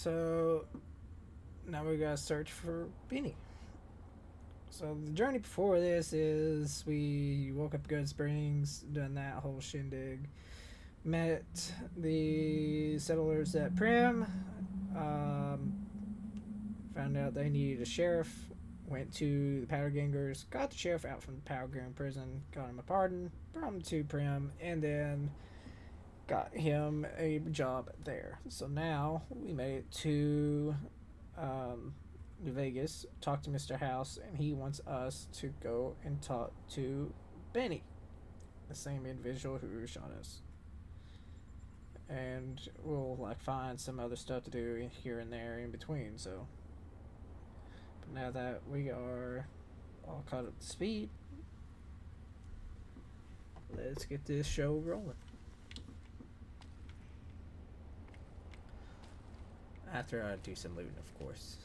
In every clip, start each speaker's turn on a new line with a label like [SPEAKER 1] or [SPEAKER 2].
[SPEAKER 1] So now we gotta search for Beanie. So the journey before this is we woke up Good Springs, done that whole shindig, met the settlers at Prim, um, found out they needed a sheriff, went to the Powder Gangers, got the sheriff out from the Powder Gang prison, got him a pardon, brought him to Prim, and then got him a job there. So now we made it to um, New Vegas, talk to Mr. House, and he wants us to go and talk to Benny, the same individual who shot us. And we'll like find some other stuff to do here and there in between. So, but now that we are all caught up to speed, let's get this show rolling. After I do some looting, of course.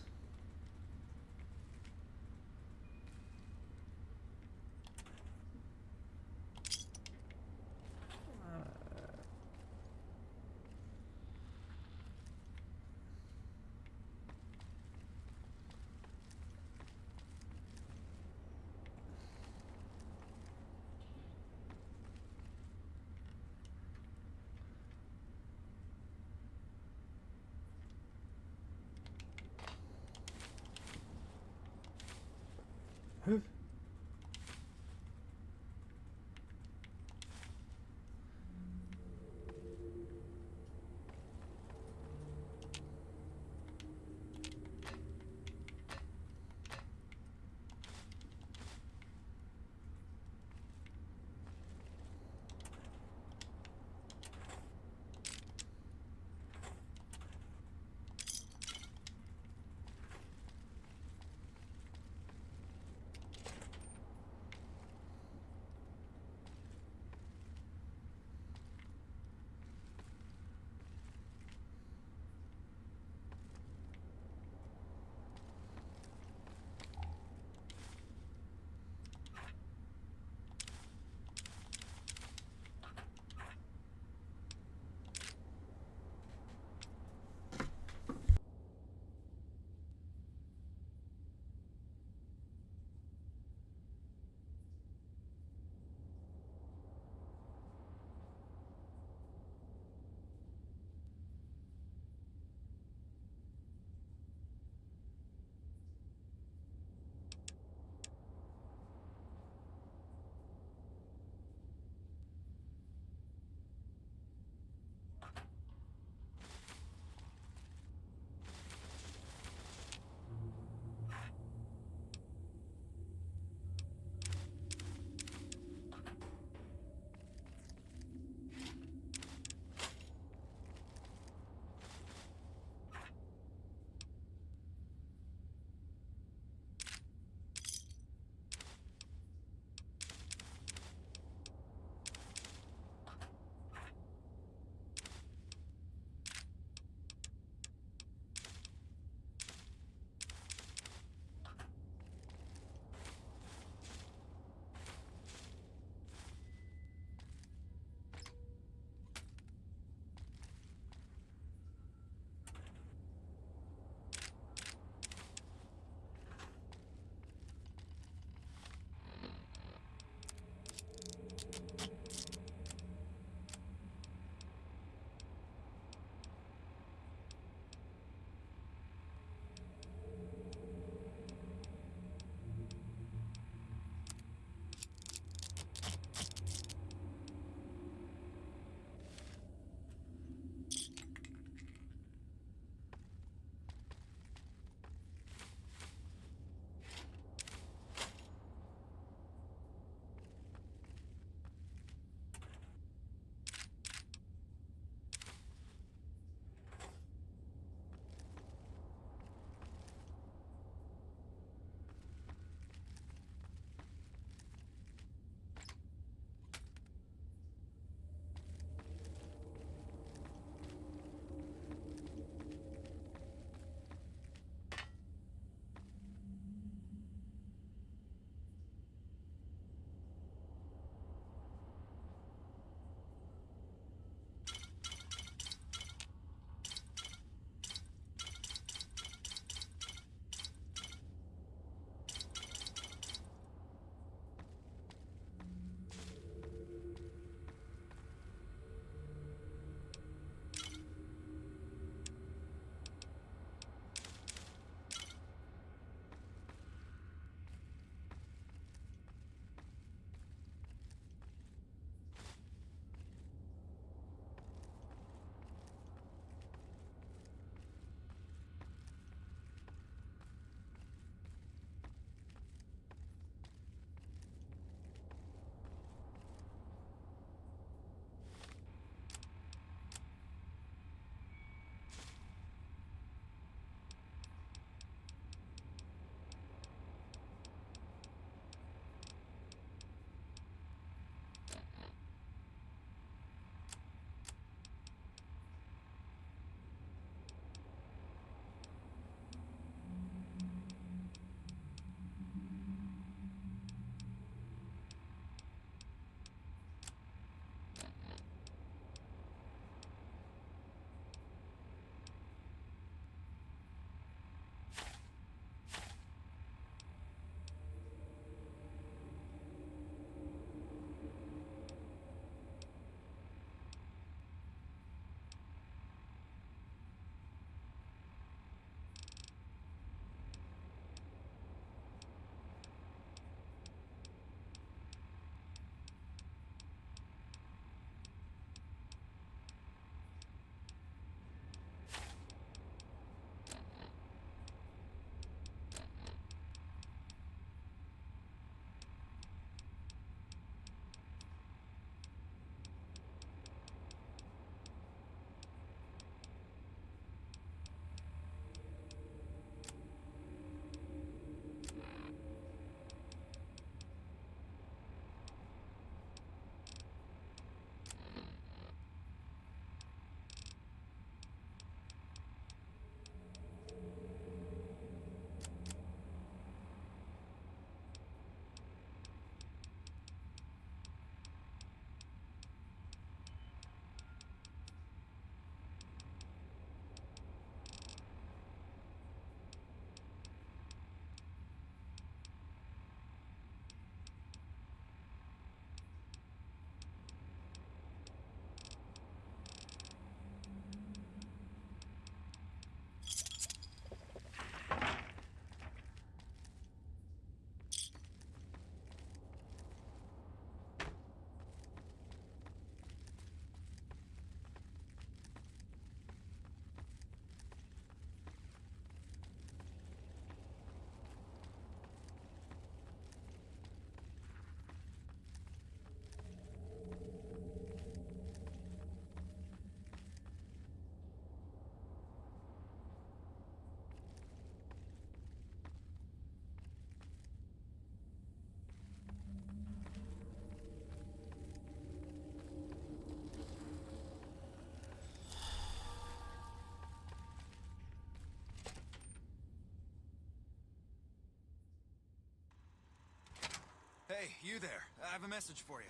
[SPEAKER 2] Hey, you there. I have a message for you.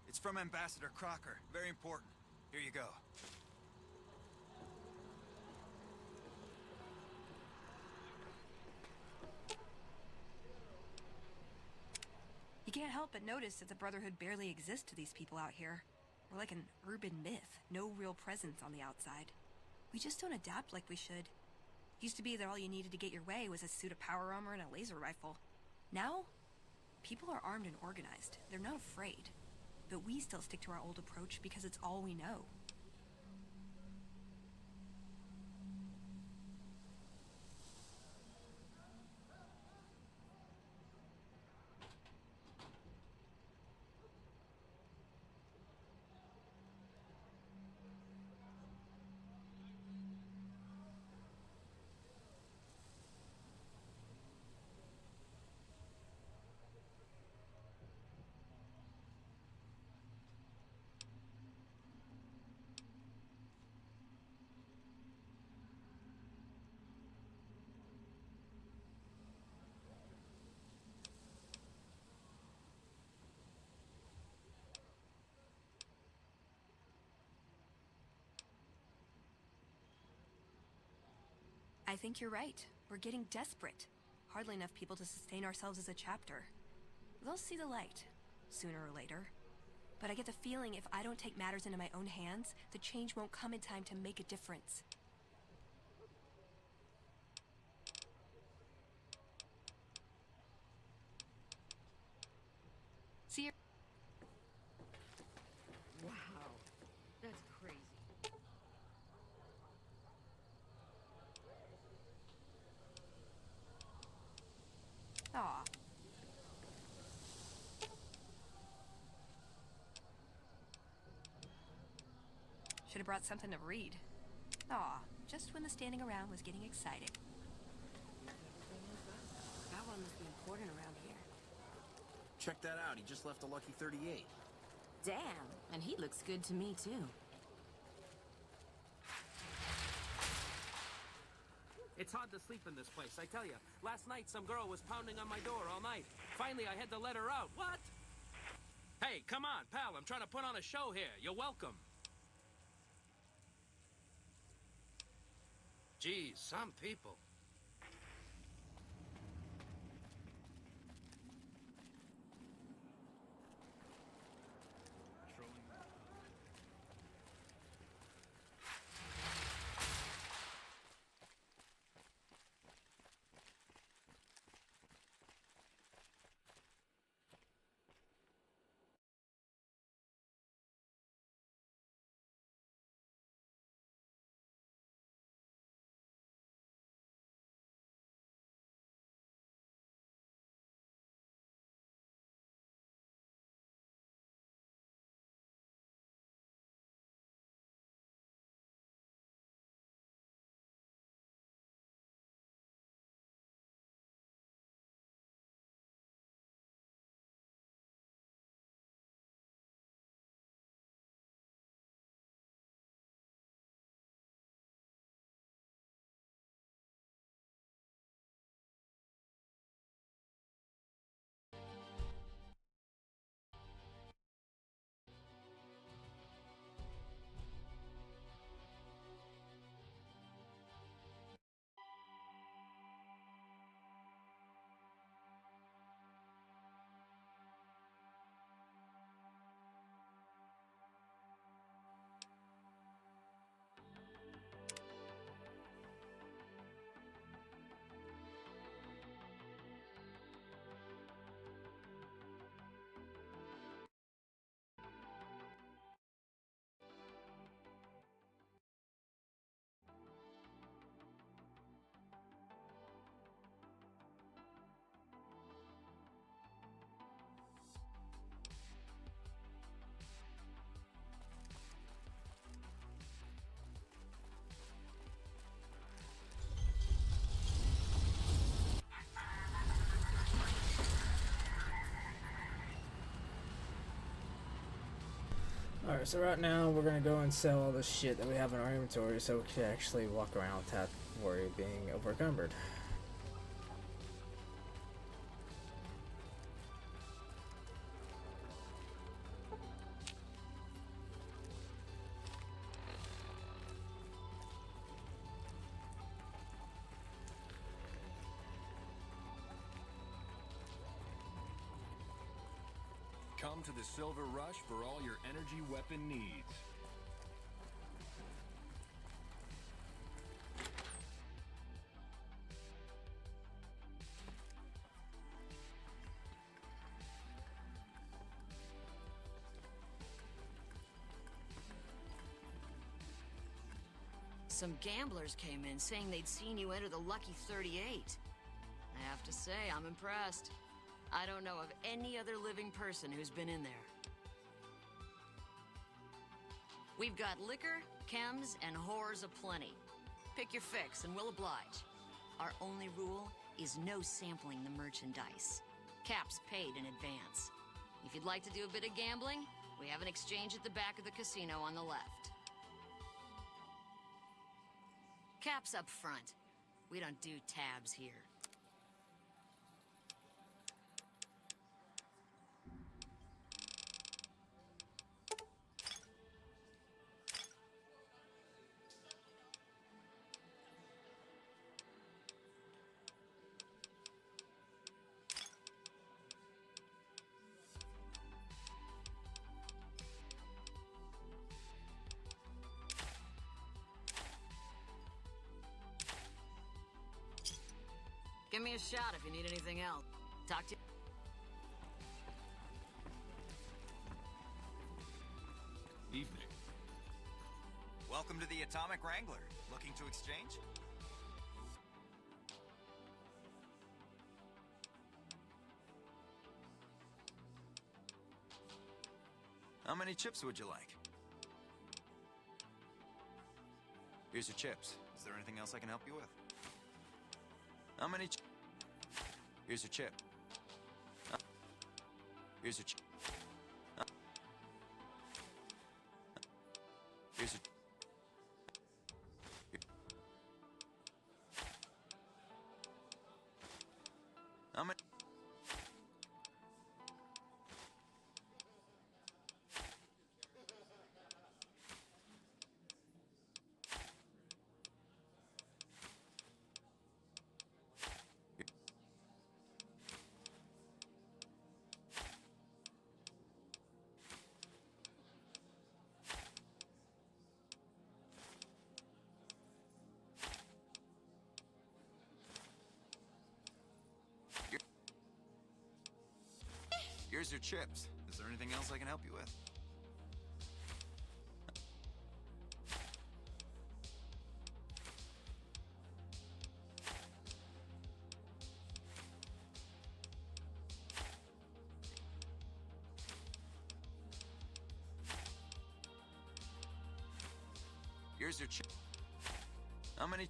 [SPEAKER 2] It's from Ambassador Crocker. Very important. Here you go.
[SPEAKER 3] You can't help but notice that the Brotherhood barely exists to these people out here. We're like an urban myth, no real presence on the outside. We just don't adapt like we should. Used to be that all you needed to get your way was a suit of power armor and a laser rifle. Now, people are armed and organized. They're not afraid. But we still stick to our old approach because it's all we know. I think you're right. We're getting desperate. Hardly enough people to sustain ourselves as a chapter. They'll see the light, sooner or later. But I get the feeling if I don't take matters into my own hands, the change won't come in time to make a difference. See you.
[SPEAKER 4] Wow, that's crazy.
[SPEAKER 3] Aw. Should have brought something to read. Aw, just when the standing around was getting excited.
[SPEAKER 4] That one must be important around here.
[SPEAKER 5] Check that out, he just left a lucky 38.
[SPEAKER 4] Damn, and he looks good to me too.
[SPEAKER 6] It's hard to sleep in this place, I tell you. Last night, some girl was pounding on my door all night. Finally, I had to let her out. What? Hey, come on, pal. I'm trying to put on a show here. You're welcome. Geez, some people.
[SPEAKER 1] Alright, so right now we're gonna go and sell all the shit that we have in our inventory so we can actually walk around without worry of being overencumbered.
[SPEAKER 7] to the Silver Rush for all your energy weapon needs.
[SPEAKER 8] Some gamblers came in saying they'd seen you enter the Lucky 38. I have to say, I'm impressed. I don't know of any other living person who's been in there. We've got liquor, chems, and whores aplenty. Pick your fix and we'll oblige. Our only rule is no sampling the merchandise. Caps paid in advance. If you'd like to do a bit of gambling, we have an exchange at the back of the casino on the left. Caps up front. We don't do tabs here. Give me a shout if you need anything else. Talk to you.
[SPEAKER 7] Evening.
[SPEAKER 2] Welcome to the Atomic Wrangler. Looking to exchange? How many chips would you like? Here's your chips. Is there anything else I can help you with? How many Here's your chip. Here's your chip. Here's your... How many... Here's your chips. Is there anything else I can help you with? Here's your chip. How many...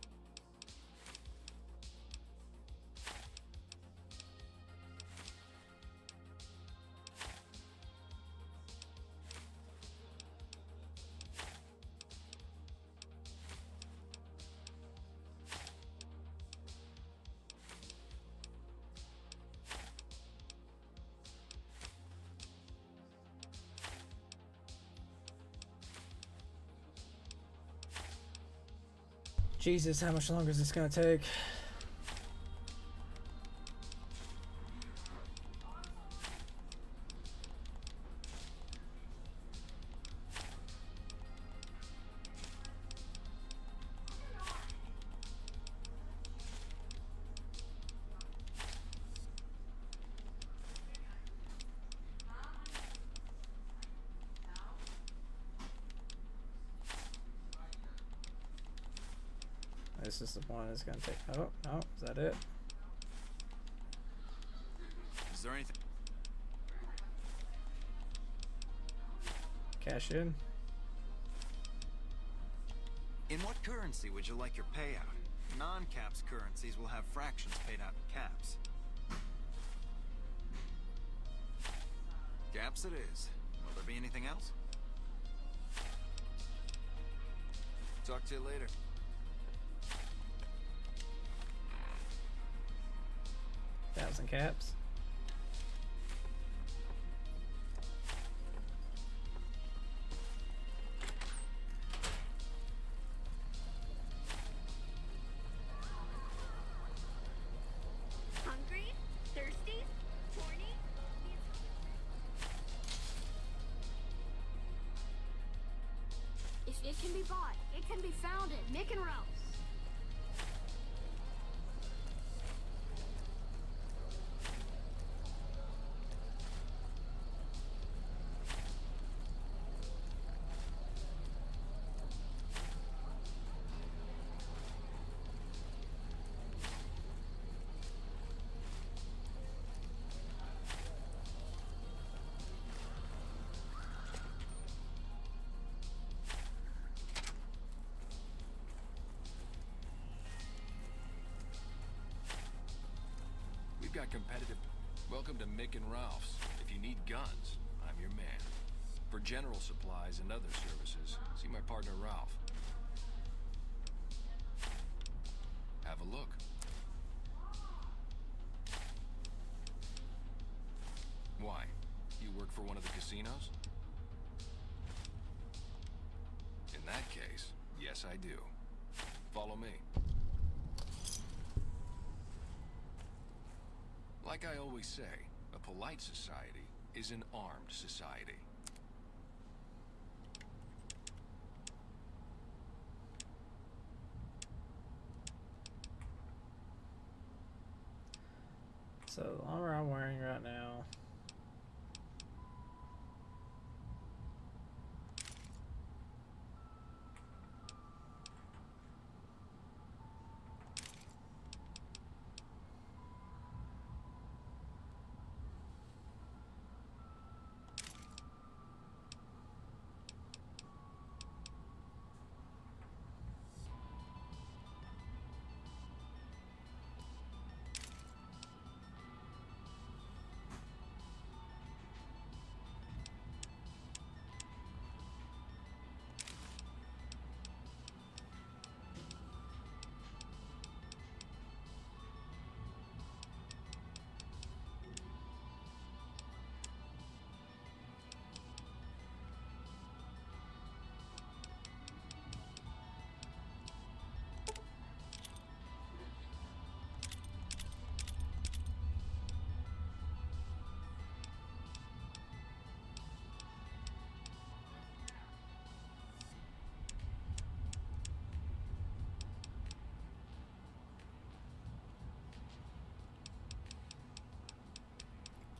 [SPEAKER 1] Jesus, how much longer is this gonna take? This is the one that's gonna take. Oh, no, is that it?
[SPEAKER 2] Is there anything...
[SPEAKER 1] Cash in.
[SPEAKER 2] In what currency would you like your payout? Non-caps currencies will have fractions paid out in caps. Caps it is. Will there be anything else? Talk to you later.
[SPEAKER 1] Thousand caps.
[SPEAKER 9] Hungry? Thirsty? Horny? It can be bought. It can be found at Nick and Ralph's.
[SPEAKER 7] We've got competitive... Welcome to Mick and Ralph's. If you need guns, I'm your man. For general supplies and other services, see my partner Ralph. Have a look. Why? You work for one of the casinos? In that case, yes I do. Follow me. Like I always say, a polite society is an armed society.
[SPEAKER 1] So the armor I'm wearing right now.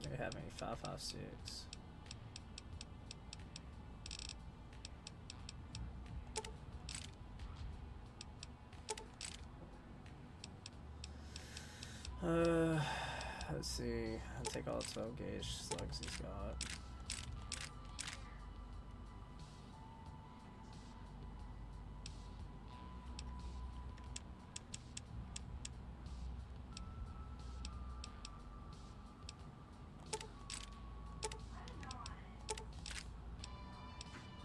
[SPEAKER 1] Do we have any 5.56? Let's see. I'll take all the 12 gauge slugs he's got.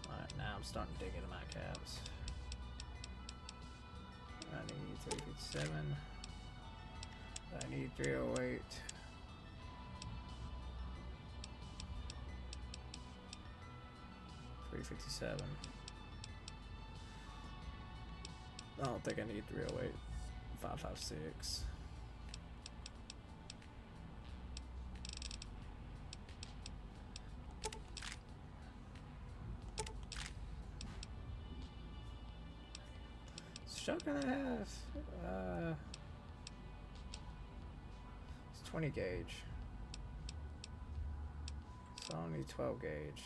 [SPEAKER 1] Alright, now I'm starting to dig into my caps. I need 357. I need 308. $357. I don't think I need 308. 5.56. Shotgun I have. It's 20 gauge. So I don't need 12 gauge.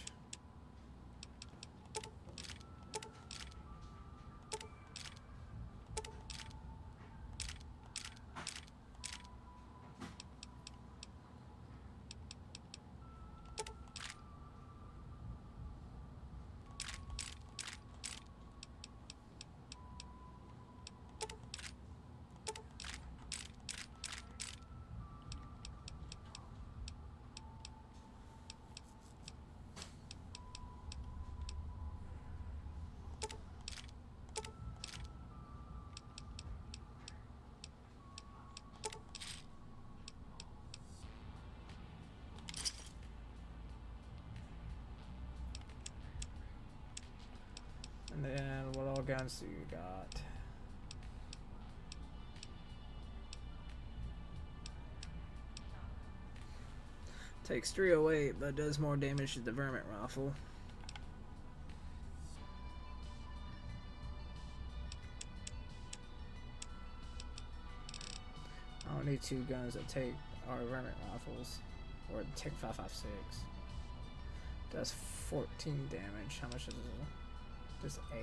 [SPEAKER 1] And then what all guns do you got? Takes 308, but does more damage to the vermin rifle. two guns that take our varmint rifles, or the Tech 5.56. Does 14 damage. How much is it? Just 8.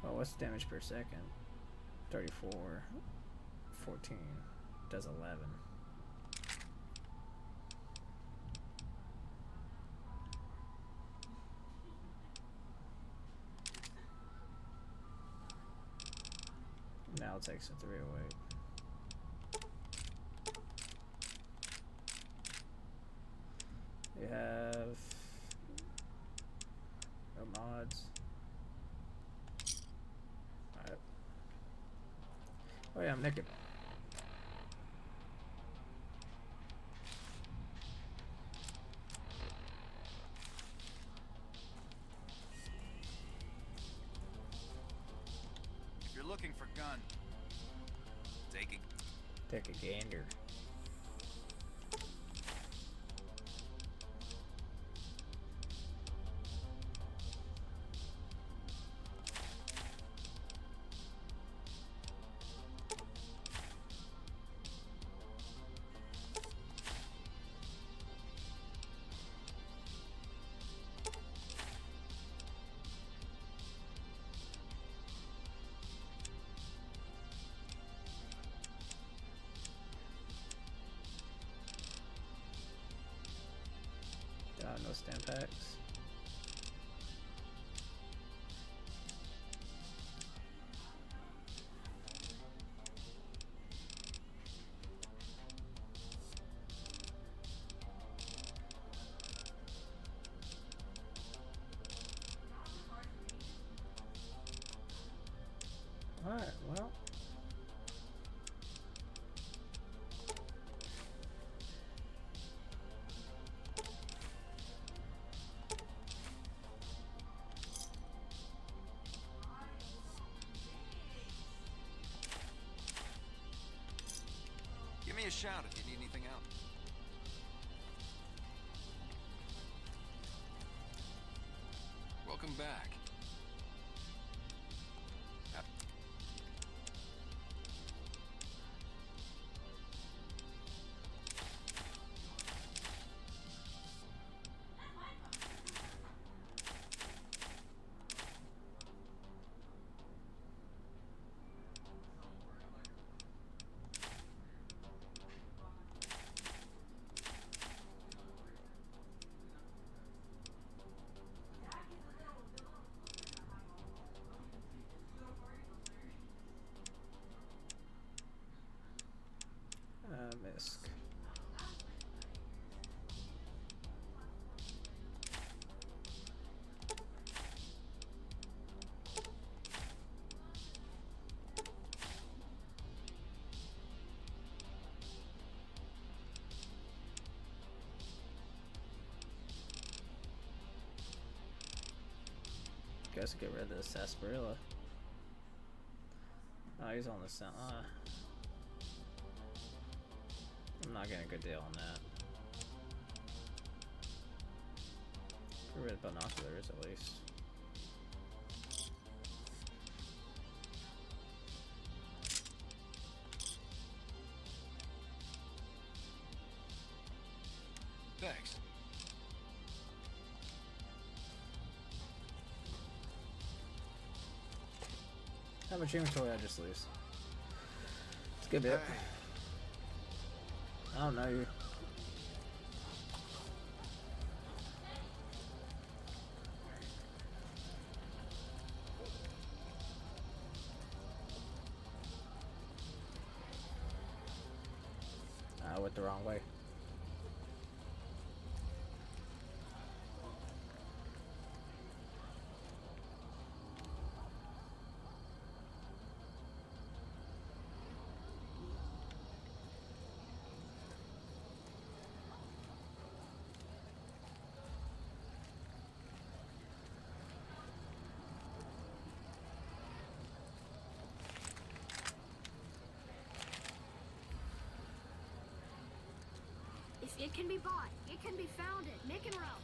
[SPEAKER 1] Oh, what's the damage per second? 34. 14. Does 11. Now it takes a 308. We have no mods. Alright. Oh yeah, I'm naked.
[SPEAKER 2] If you're looking for gun,
[SPEAKER 1] Take a gander. No stamp packs. Alright, well.
[SPEAKER 2] give me a shout if you need anything else.
[SPEAKER 7] Welcome back.
[SPEAKER 1] Misk. Guess get rid of this sarsaparilla. Oh, he's on the sound. I'm not getting a good deal on that. Get rid of binoculars at least.
[SPEAKER 7] Thanks.
[SPEAKER 1] How much inventory I just lose? It's a good bit. I don't know you. I went the wrong way.
[SPEAKER 9] It can be bought. It can be found at Nick and Ralph's.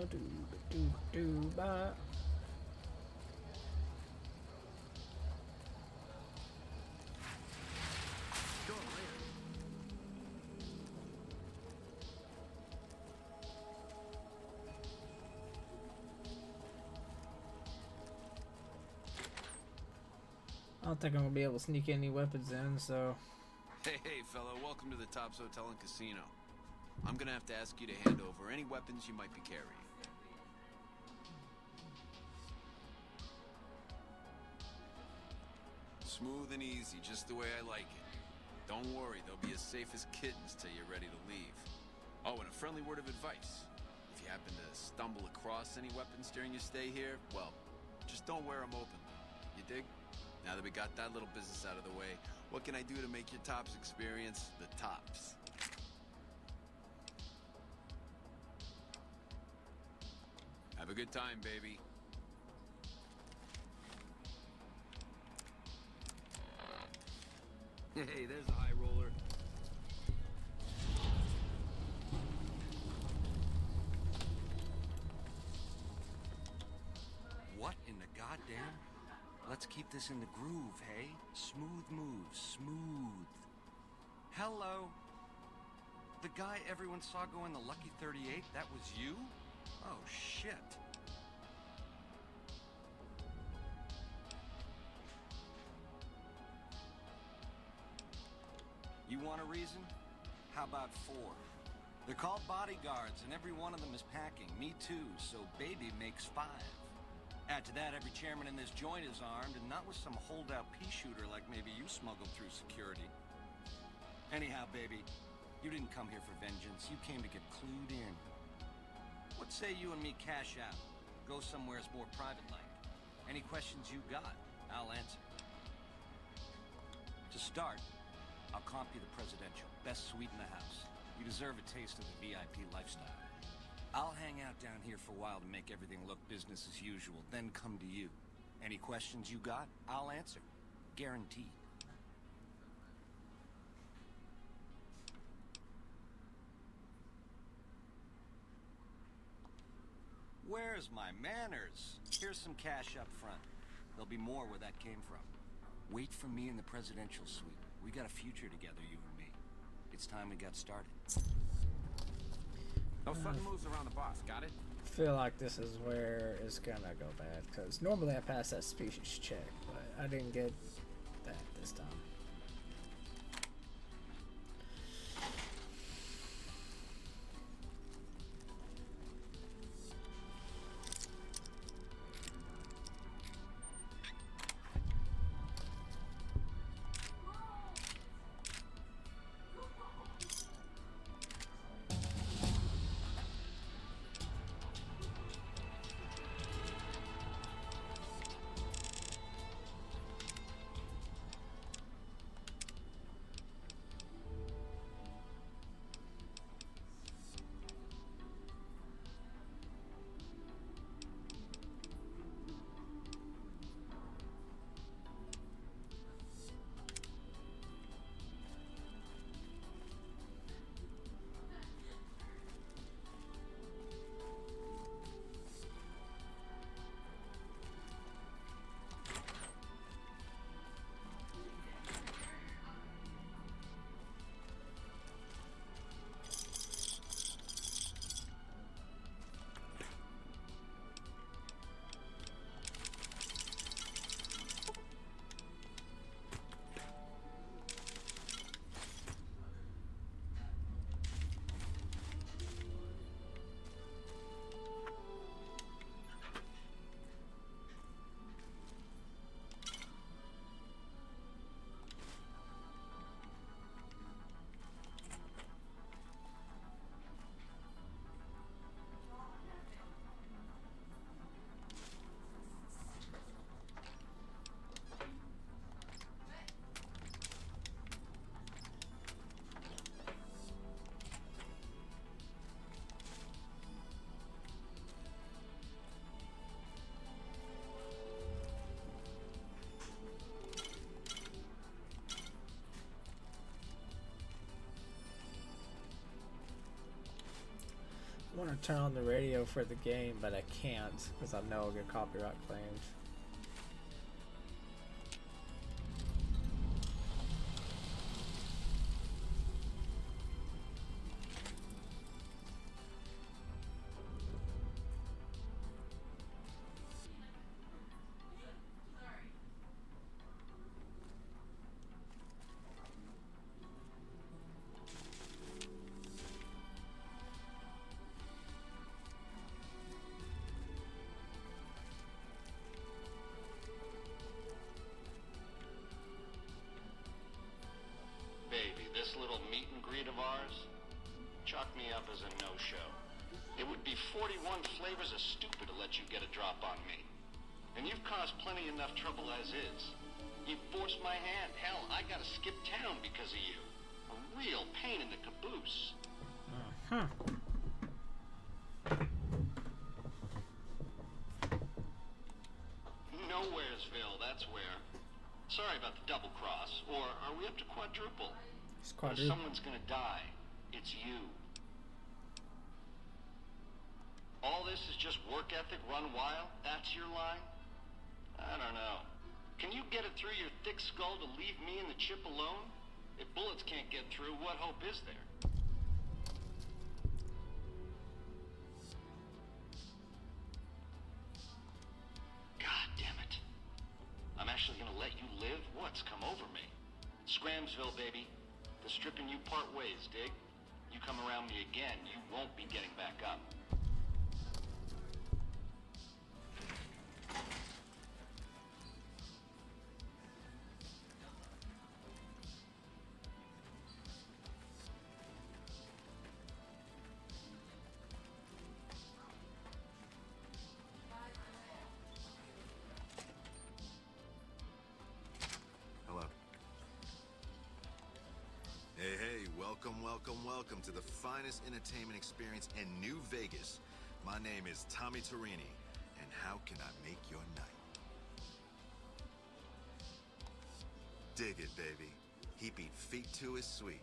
[SPEAKER 1] do do do ba.
[SPEAKER 5] Go later.
[SPEAKER 1] I don't think I'm gonna be able to sneak any weapons in, so
[SPEAKER 5] Hey, fella, welcome to the Tops Hotel and Casino. I'm gonna have to ask you to hand over any weapons you might be carrying. Smooth and easy, just the way I like it. Don't worry, they'll be as safe as kittens till you're ready to leave. Oh, and a friendly word of advice. If you happen to stumble across any weapons during your stay here, well, just don't wear them openly. You dig? Now that we got that little business out of the way, what can I do to make your Tops experience the tops? Have a good time, baby.
[SPEAKER 6] Hey, there's a high roller.
[SPEAKER 10] What in the goddamn? Let's keep this in the groove, hey? Smooth moves, smooth. Hello? The guy everyone saw go in the Lucky 38, that was you? Oh, shit. You want a reason? How about 4? They're called bodyguards, and every one of them is packing. Me too, so baby makes 5. Add to that, every chairman in this joint is armed, and not with some holdout pea shooter like maybe you smuggled through security. Anyhow, baby, you didn't come here for vengeance. You came to get clued in. What say you and me cash out? Go somewheres more private-like. Any questions you got, I'll answer. To start, I'll comp you the presidential. Best suite in the house. You deserve a taste of the VIP lifestyle. I'll hang out down here for a while to make everything look business as usual, then come to you. Any questions you got, I'll answer. Guaranteed. Where's my manners? Here's some cash up front. There'll be more where that came from. Wait for me in the presidential suite. We got a future together, you and me. It's time we got started.
[SPEAKER 6] No sudden moves around the boss, got it?
[SPEAKER 1] I feel like this is where it's gonna go bad, because normally I pass that species check, but I didn't get that this time. want to turn on the radio for the game, but I can't because I know I'll get copyright claimed.
[SPEAKER 11] Baby, this little meet and greet of ours, chalk me up as a no-show. It would be 41 flavors of stupid to let you get a drop on me. And you've caused plenty enough trouble as is. You forced my hand. Hell, I gotta skip town because of you. A real pain in the caboose. Nowheresville, that's where. Sorry about the double cross. Or are we up to quadruple?
[SPEAKER 1] It's
[SPEAKER 11] If
[SPEAKER 1] quadruple.
[SPEAKER 11] someone's gonna die, it's you. All this is just work ethic run wild? That's your line? I don't know. Can you get it through your thick skull to leave me and the chip alone? If bullets can't get through, what hope is there? God damn it. I'm actually gonna let you live? What's come over me? Scramsville, baby. The stripping you part ways, dig? You come around me again, you won't be getting back up.
[SPEAKER 2] Hello. Hey, welcome to the finest entertainment experience in New Vegas. My name is Tommy Torini, and how can I make your night? Dig it, baby. He beat feet to his sweet.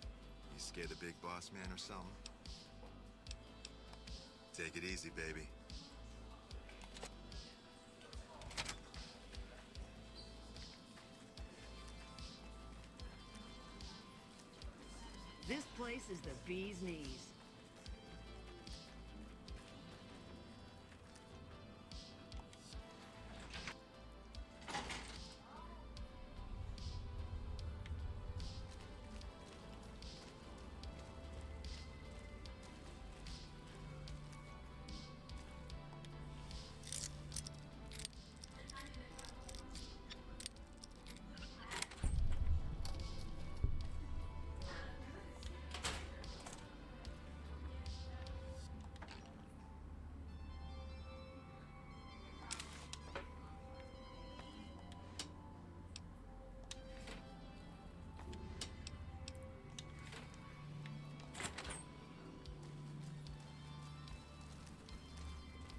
[SPEAKER 2] You scared the big boss man or something? Take it easy, baby.
[SPEAKER 4] This place is the bee's knees.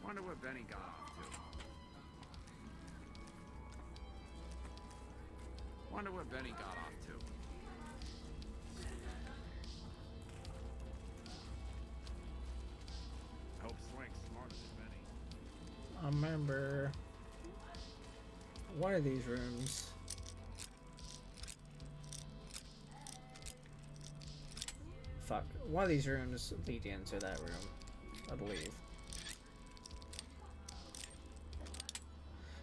[SPEAKER 5] Wonder where Benny got off to. Wonder where Benny got off to. Hope Swank's smarter than Benny.
[SPEAKER 1] I remember one of these rooms. Fuck. One of these rooms lead into that room, I believe.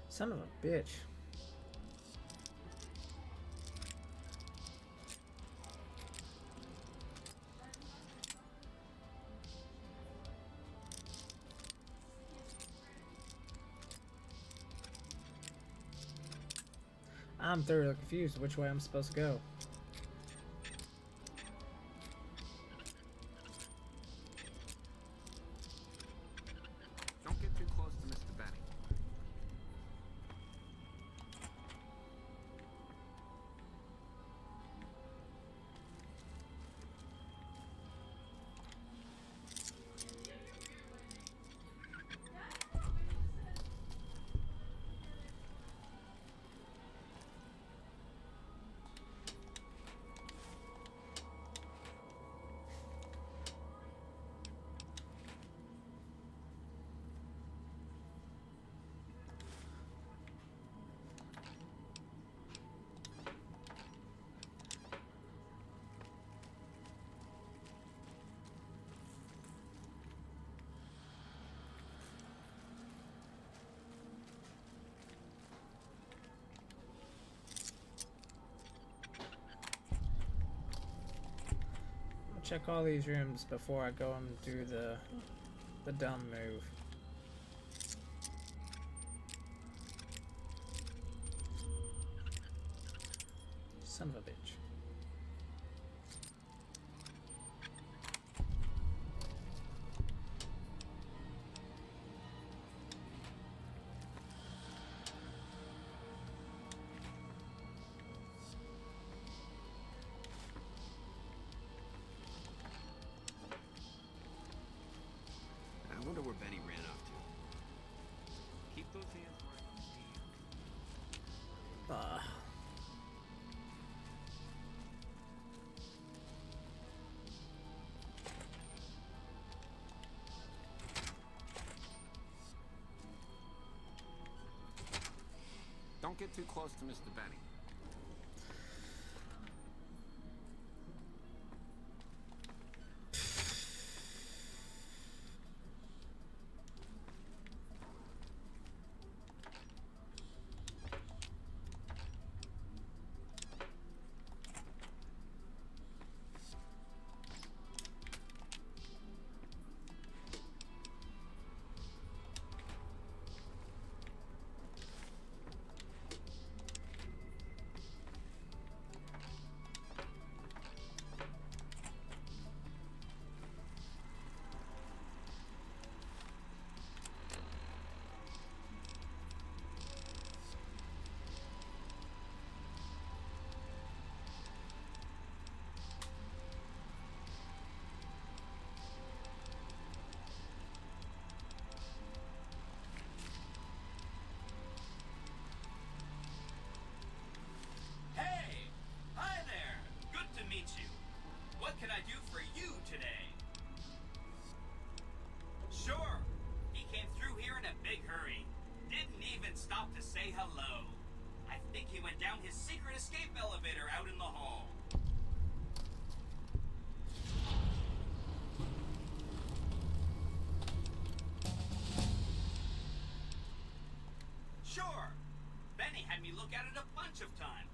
[SPEAKER 1] Son of a bitch. I'm thoroughly confused which way I'm supposed to go.
[SPEAKER 5] Don't get too close to Mr. Benny.
[SPEAKER 1] check all these rooms before I go and do the dumb move. Son of a bitch.
[SPEAKER 10] I wonder where Benny ran off to.
[SPEAKER 6] Keep those hands where I can see you.
[SPEAKER 10] Don't get too close to Mr. Benny.
[SPEAKER 12] Hey! Hi there! Good to meet you. What can I do for you today? Sure. He came through here in a big hurry. Didn't even stop to say hello. I think he went down his secret escape elevator out in the hall. Sure. Benny had me look at it a bunch of times.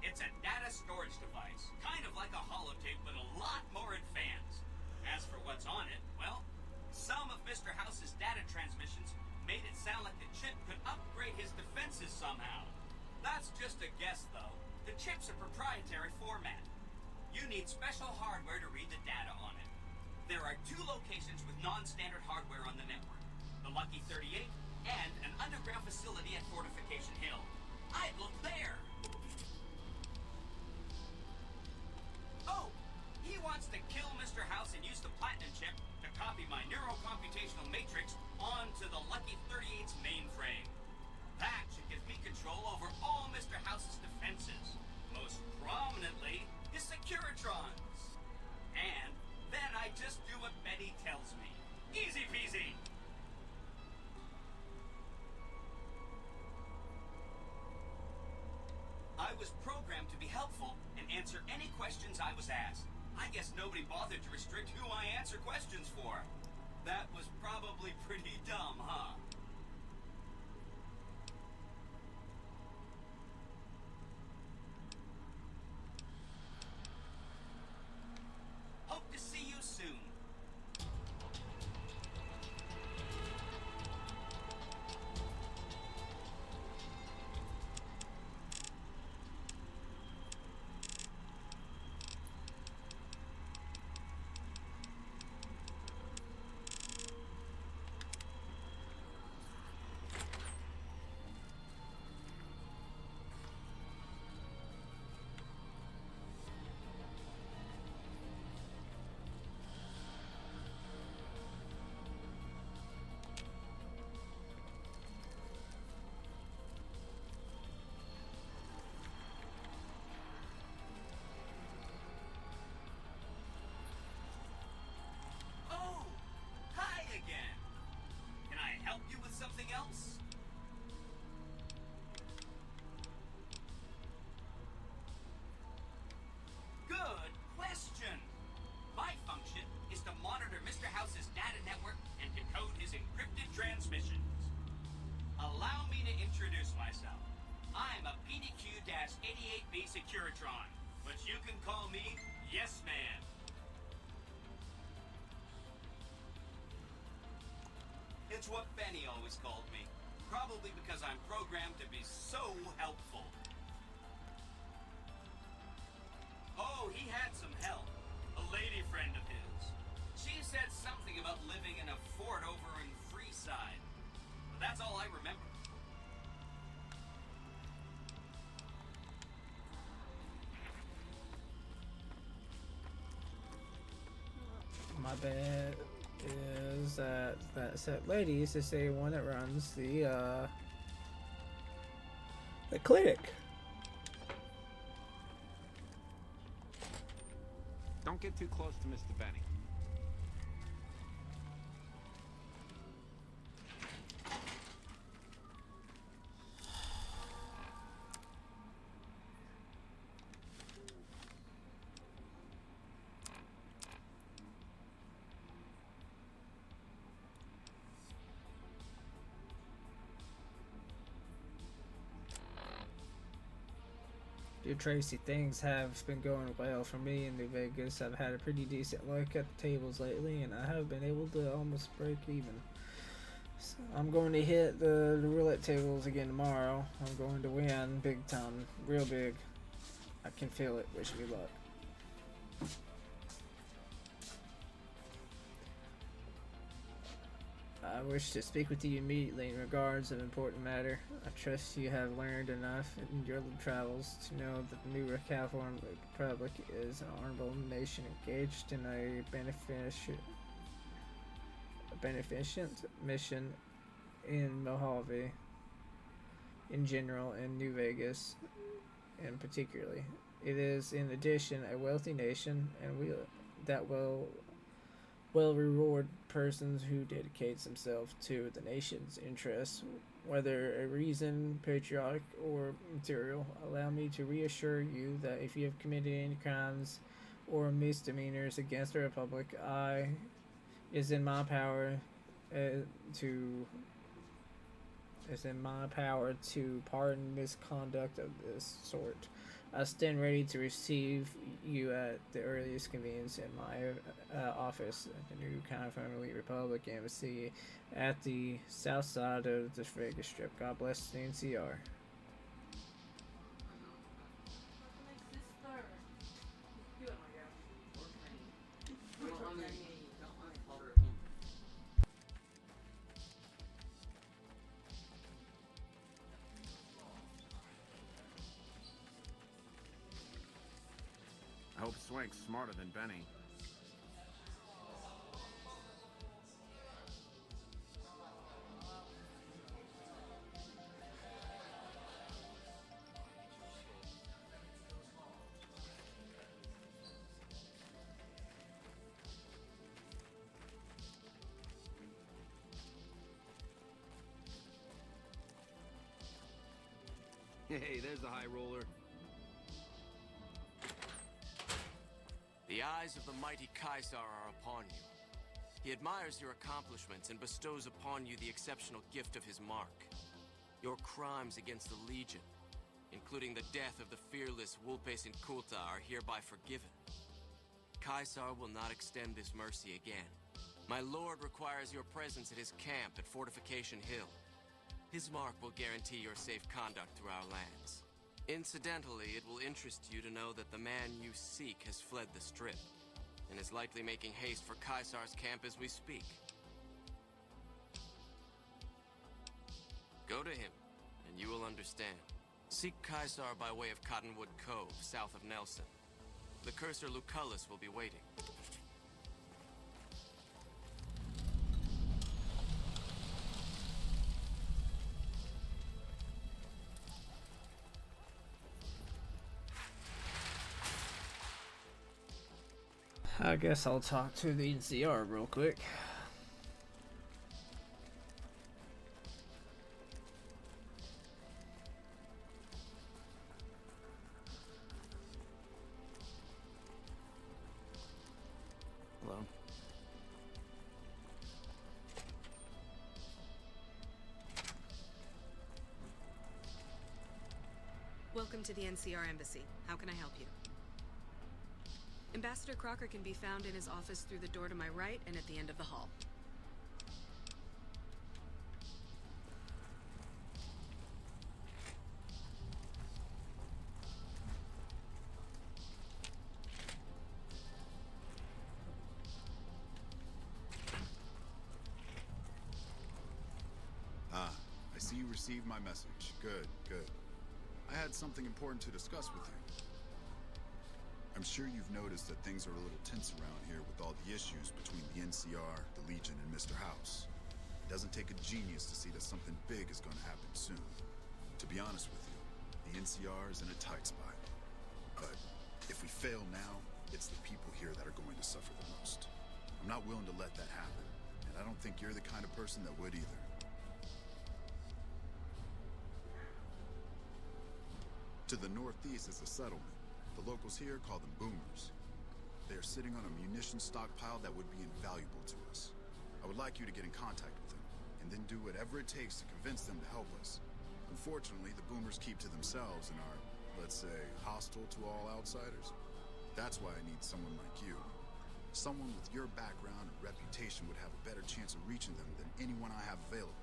[SPEAKER 12] It's a data storage device, kind of like a holotape, but a lot more advanced. As for what's on it, well, some of Mr. House's data transmissions made it sound like the chip could upgrade his defenses somehow. That's just a guess, though. The chip's a proprietary format. You need special hardware to read the data on it. There are 2 locations with non-standard hardware on the network. The Lucky 38 and an underground facility at Fortification Hill. I'd look there! Oh! He wants to kill Mr. House and use the Platinum chip to copy my neurocomputational matrix onto the Lucky 38's mainframe. That should give me control over all Mr. House's defenses. Most prominently, his Securitrons. And then I just do what Betty tells me. Easy peasy! I was programmed to be helpful and answer any questions I was asked. I guess nobody bothered to restrict who I answer questions for. That was probably pretty dumb, huh? Hope to see you soon. Oh, hi again. Can I help you with something else? Good question. My function is to monitor Mr. House's data network and decode his encrypted transmissions. Allow me to introduce myself. I'm a PDQ-88B Securitron, but you can call me Yes Man. That's what Benny always called me. Probably because I'm programmed to be so helpful. Oh, he had some help. A lady friend of his. She said something about living in a fort over in Freeside. But that's all I remember.
[SPEAKER 1] My bad is that set lady is the same one that runs the clinic.
[SPEAKER 5] Don't get too close to Mr. Benny.
[SPEAKER 1] Dear Tracy, things have been going well for me in New Vegas. I've had a pretty decent look at the tables lately, and I have been able to almost break even. So I'm going to hit the roulette tables again tomorrow. I'm going to win big time, real big. I can feel it. Wish me luck. I wish to speak with you immediately in regards of important matter. I trust you have learned enough in your travels to know that the new California Republic is an honorable nation engaged in a beneficent mission in Mojave in general and New Vegas in particularly. It is in addition a wealthy nation and will reward persons who dedicates themselves to the nation's interests, whether a reason patriotic or material. Allow me to reassure you that if you have committed any crimes or misdemeanors against the Republic, is in my power to pardon misconduct of this sort. I stand ready to receive you at the earliest convenience in my office at the new California Republic Embassy at the south side of the Vegas Strip. God bless the NCR.
[SPEAKER 5] I hope Swank's smarter than Benny.
[SPEAKER 10] Hey, there's the high roller.
[SPEAKER 13] The eyes of the mighty Caesar are upon you. He admires your accomplishments and bestows upon you the exceptional gift of his mark. Your crimes against the Legion, including the death of the fearless Vulpes Inculta, are hereby forgiven. Caesar will not extend this mercy again. My lord requires your presence at his camp at Fortification Hill. His mark will guarantee your safe conduct through our lands. Incidentally, it will interest you to know that the man you seek has fled the Strip, and is likely making haste for Caesar's camp as we speak. Go to him, and you will understand. Seek Caesar by way of Cottonwood Cove, south of Nelson. The Cursor Lucullus will be waiting.
[SPEAKER 1] I guess I'll talk to the NCR real quick.
[SPEAKER 13] Hello?
[SPEAKER 14] Welcome to the NCR Embassy. How can I help you? Ambassador Crocker can be found in his office through the door to my right and at the end of the hall.
[SPEAKER 15] received my message. Good, good. I had something important to discuss with you. I'm sure you've noticed that things are a little tense around here with all the issues between the NCR, the Legion, and Mr. House. It doesn't take a genius to see that something big is going to happen soon. To be honest with you, the NCR is in a tight spot. But if we fail now, it's the people here that are going to suffer the most. I'm not willing to let that happen, and I don't think you're the kind of person that would either. To the northeast is a settlement. The locals here call them boomers. They are sitting on a munition stockpile that would be invaluable to us. I would like you to get in contact with them, and then do whatever it takes to convince them to help us. Unfortunately, the boomers keep to themselves and are, let's say, hostile to all outsiders. That's why I need someone like you. Someone with your background and reputation would have a better chance of reaching them than anyone I have available.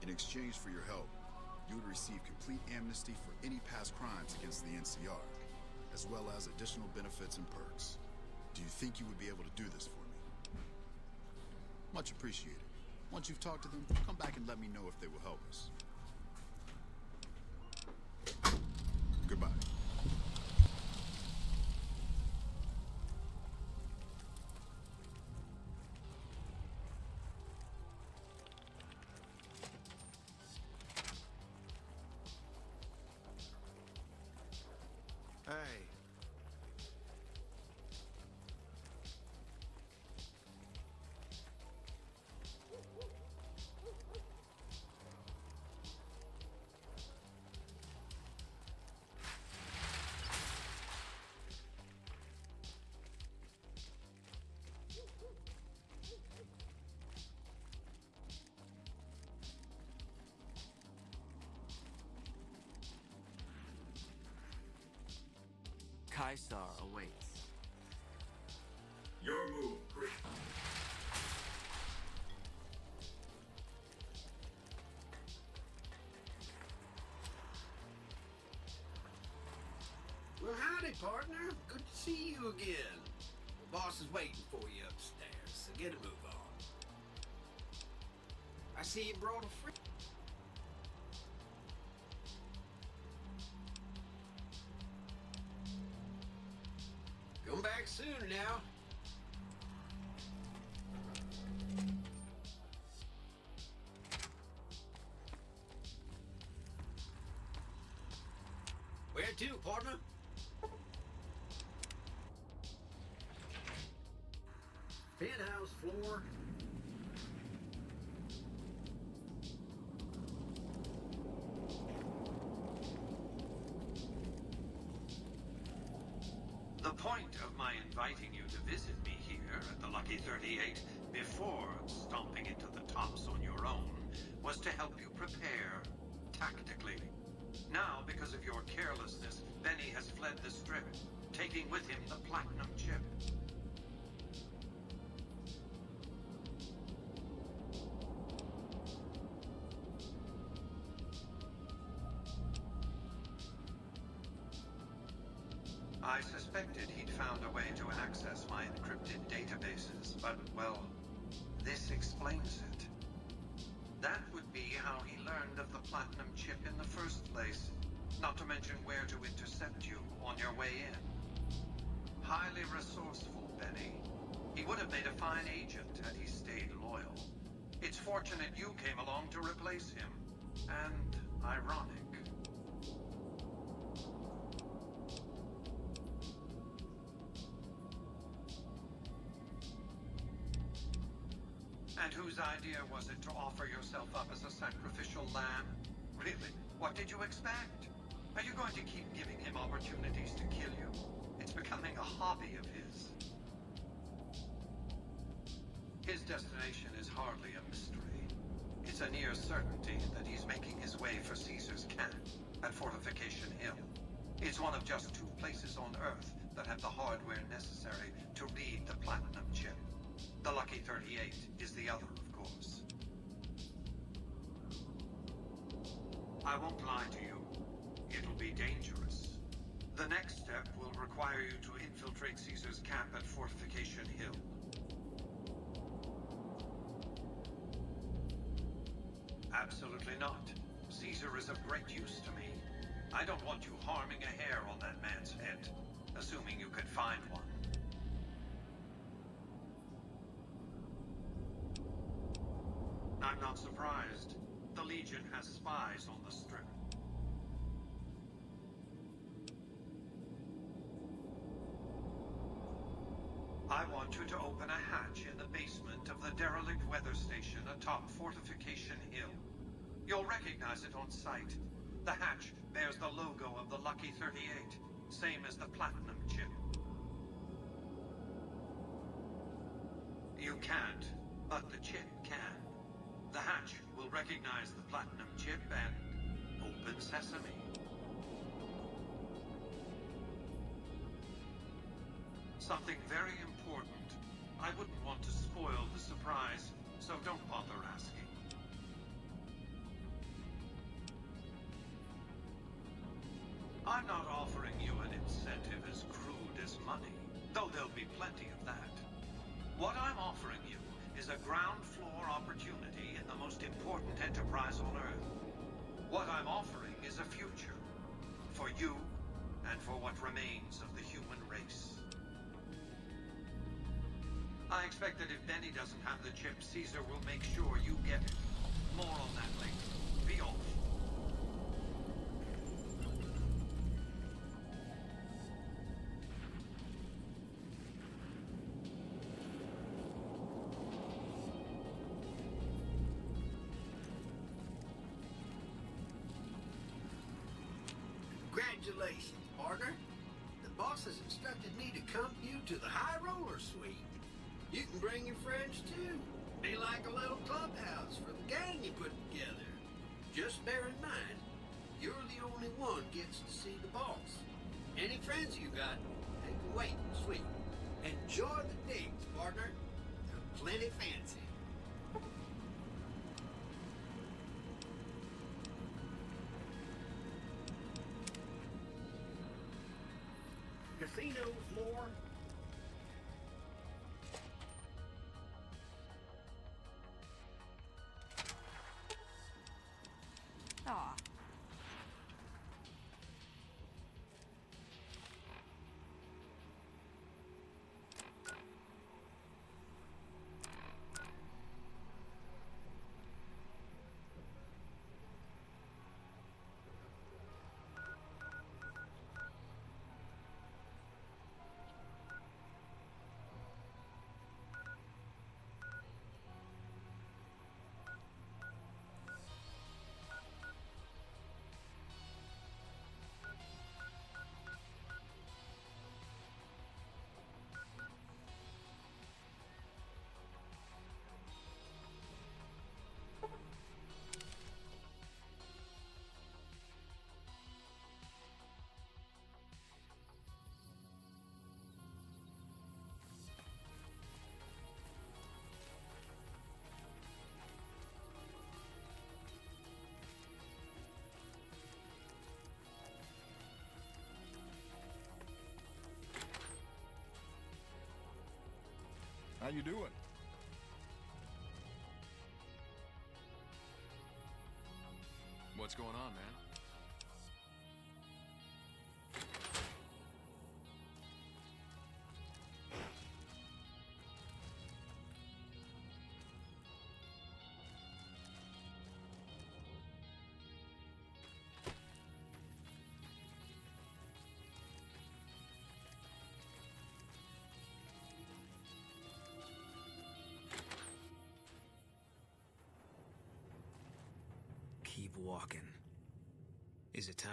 [SPEAKER 15] In exchange for your help, you would receive complete amnesty for any past crimes against the NCR, as well as additional benefits and perks. Do you think you would be able to do this for me? Much appreciated. Once you've talked to them, come back and let me know if they will help us. Goodbye.
[SPEAKER 10] Hey.
[SPEAKER 13] Caesar awaits.
[SPEAKER 2] Your move, Chris.
[SPEAKER 16] Well, howdy, partner. Good to see you again. The boss is waiting for you upstairs, so get a move on. I see you brought a friend. Come back soon now. Where to, partner? Penthouse floor.
[SPEAKER 12] The point of my inviting you to visit me here at the Lucky 38 before stomping into the tops on your own was to help you prepare tactically. Now, because of your carelessness, Benny has fled the strip, taking with him the platinum chip. I suspected he'd found a way to access my encrypted databases, but, well, this explains it. That would be how he learned of the platinum chip in the first place, not to mention where to intercept you on your way in. Highly resourceful, Benny. He would have made a fine agent had he stayed loyal. It's fortunate you came along to replace him, and ironic. And whose idea was it to offer yourself up as a sacrificial lamb? Really? What did you expect? Are you going to keep giving him opportunities to kill you? It's becoming a hobby of his. His destination is hardly a mystery. It's a near certainty that he's making his way for Caesar's camp at Fortification Hill. It's one of just 2 places on Earth that have the hardware necessary to read the platinum chip. The Lucky 38 is the other, of course. I won't lie to you. It'll be dangerous. The next step will require you to infiltrate Caesar's camp at Fortification Hill. Absolutely not.
[SPEAKER 17] Caesar is of great use to me. I don't want you harming a hair on that man's head, assuming you could find one. I'm not surprised. The Legion has spies on the Strip. I want you to open a hatch in the basement of the derelict weather station atop Fortification Hill. You'll recognize it on sight. The hatch bears the logo of the Lucky 38, same as the Platinum chip. You can't, but the chip can. The hatch will recognize the Platinum chip and open sesame. Something very important. I wouldn't want to spoil the surprise, so don't bother asking. I'm not offering you an incentive as crude as money, though there'll be plenty of that. What I'm offering you is a ground floor opportunity in the most important enterprise on Earth. What I'm offering is a future. For you, and for what remains of the human race. I expect that if Benny doesn't have the chip, Caesar will make sure you get it. More on that later. Be off.
[SPEAKER 16] Congratulations, partner. The boss has instructed me to come you to the High Roller Suite. You can bring your friends too. Be like a little clubhouse for the gang you put together. Just bear in mind, you're the only one gets to see the boss. Any friends you got, they can wait in the suite. Enjoy the digs, partner. They're plenty fancy. Casino floor.
[SPEAKER 3] Aw.
[SPEAKER 7] How you doing? What's going on, man?
[SPEAKER 18] Keep walking. Is it time?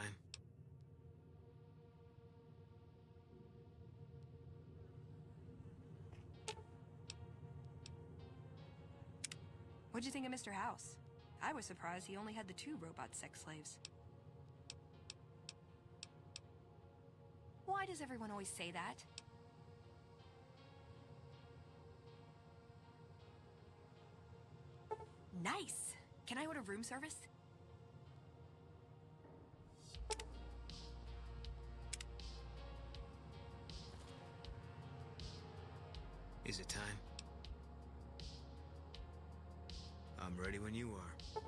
[SPEAKER 3] What'd you think of Mr. House? I was surprised he only had the 2 robot sex slaves. Why does everyone always say that? Nice! Can I order room service?
[SPEAKER 18] Is it time? I'm ready when you are.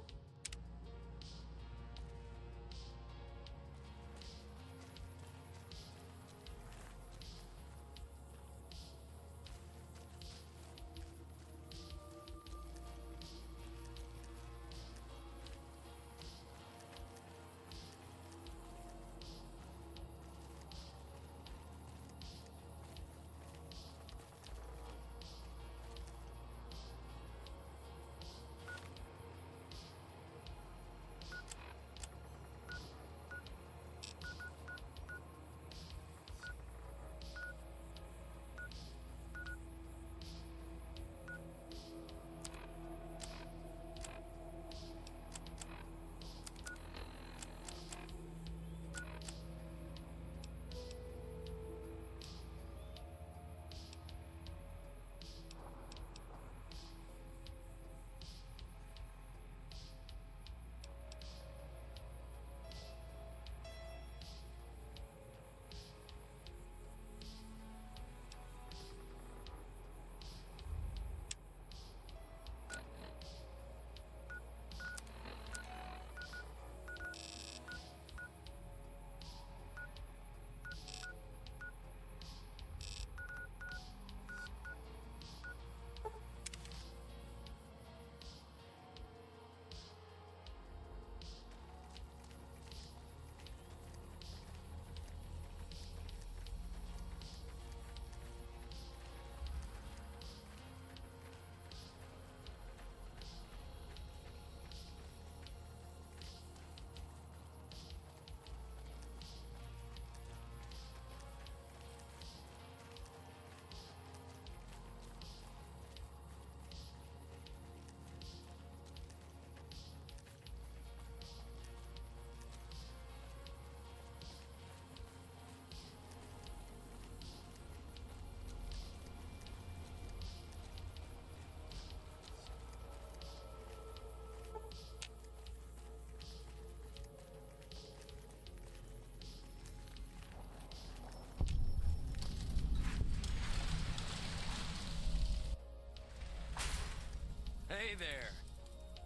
[SPEAKER 13] Hey there.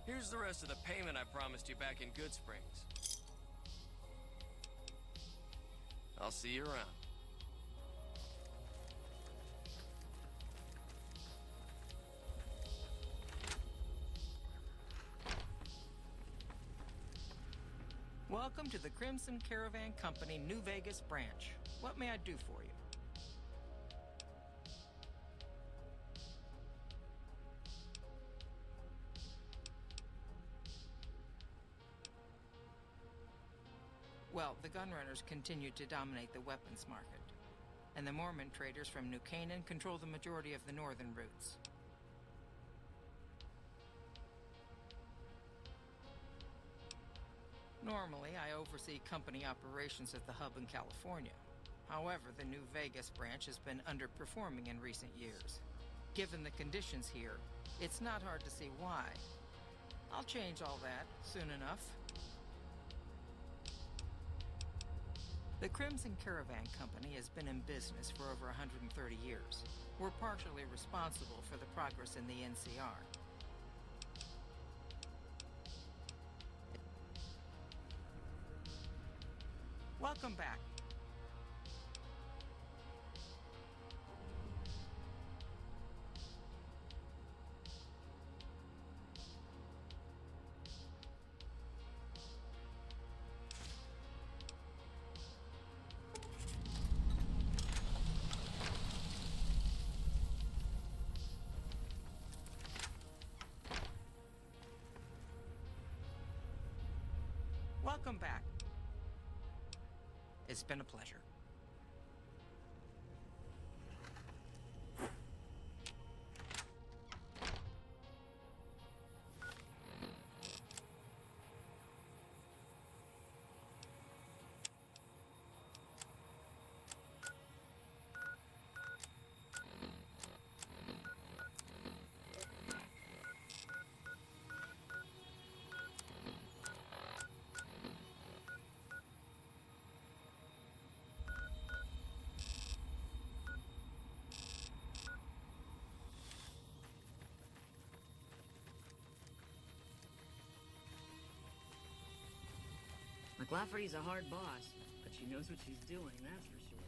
[SPEAKER 13] Here's the rest of the payment I promised you back in Good Springs. I'll see you around.
[SPEAKER 19] Welcome to the Crimson Caravan Company New Vegas branch. What may I do for you? Well, the gunrunners continue to dominate the weapons market, and the Mormon traders from New Canaan control the majority of the northern routes. Normally, I oversee company operations at the hub in California. However, the New Vegas branch has been underperforming in recent years. Given the conditions here, it's not hard to see why. I'll change all that soon enough. The Crimson Caravan Company has been in business for over 130 years. We're partially responsible for the progress in the NCR. Welcome back. Welcome back. It's been a pleasure.
[SPEAKER 4] McLafferty's a hard boss, but she knows what she's doing, that's for sure.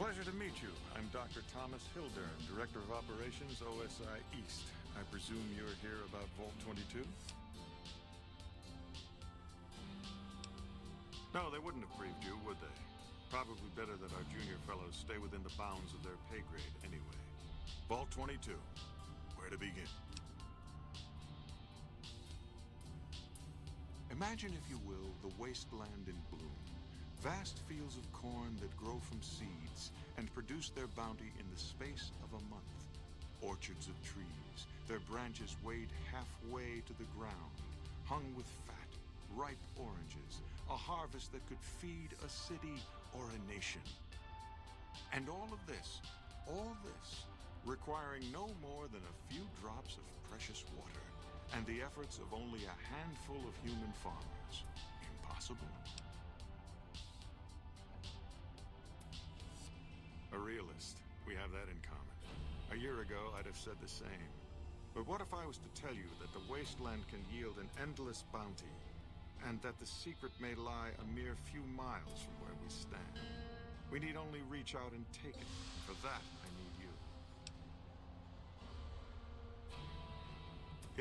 [SPEAKER 20] Pleasure to meet you. I'm Dr. Thomas Hildern, Director of Operations, OSI East. I presume you're here about Vault 22? No, they wouldn't have briefed you, would they? Probably better that our junior fellows stay within the bounds of their pay grade anyway. Vault 22. Where to begin? Imagine, if you will, the wasteland in bloom. Vast fields of corn that grow from seeds and produce their bounty in the space of a month. Orchards of trees, their branches weighed halfway to the ground, hung with fat, ripe oranges, a harvest that could feed a city or a nation. And all this, requiring no more than a few drops of precious water and the efforts of only a handful of human farmers. Impossible? A realist. We have that in common. A year ago, I'd have said the same. But what if I was to tell you that the wasteland can yield an endless bounty, and that the secret may lie a mere few miles from where we stand? We need only reach out and take it. For that, I need you.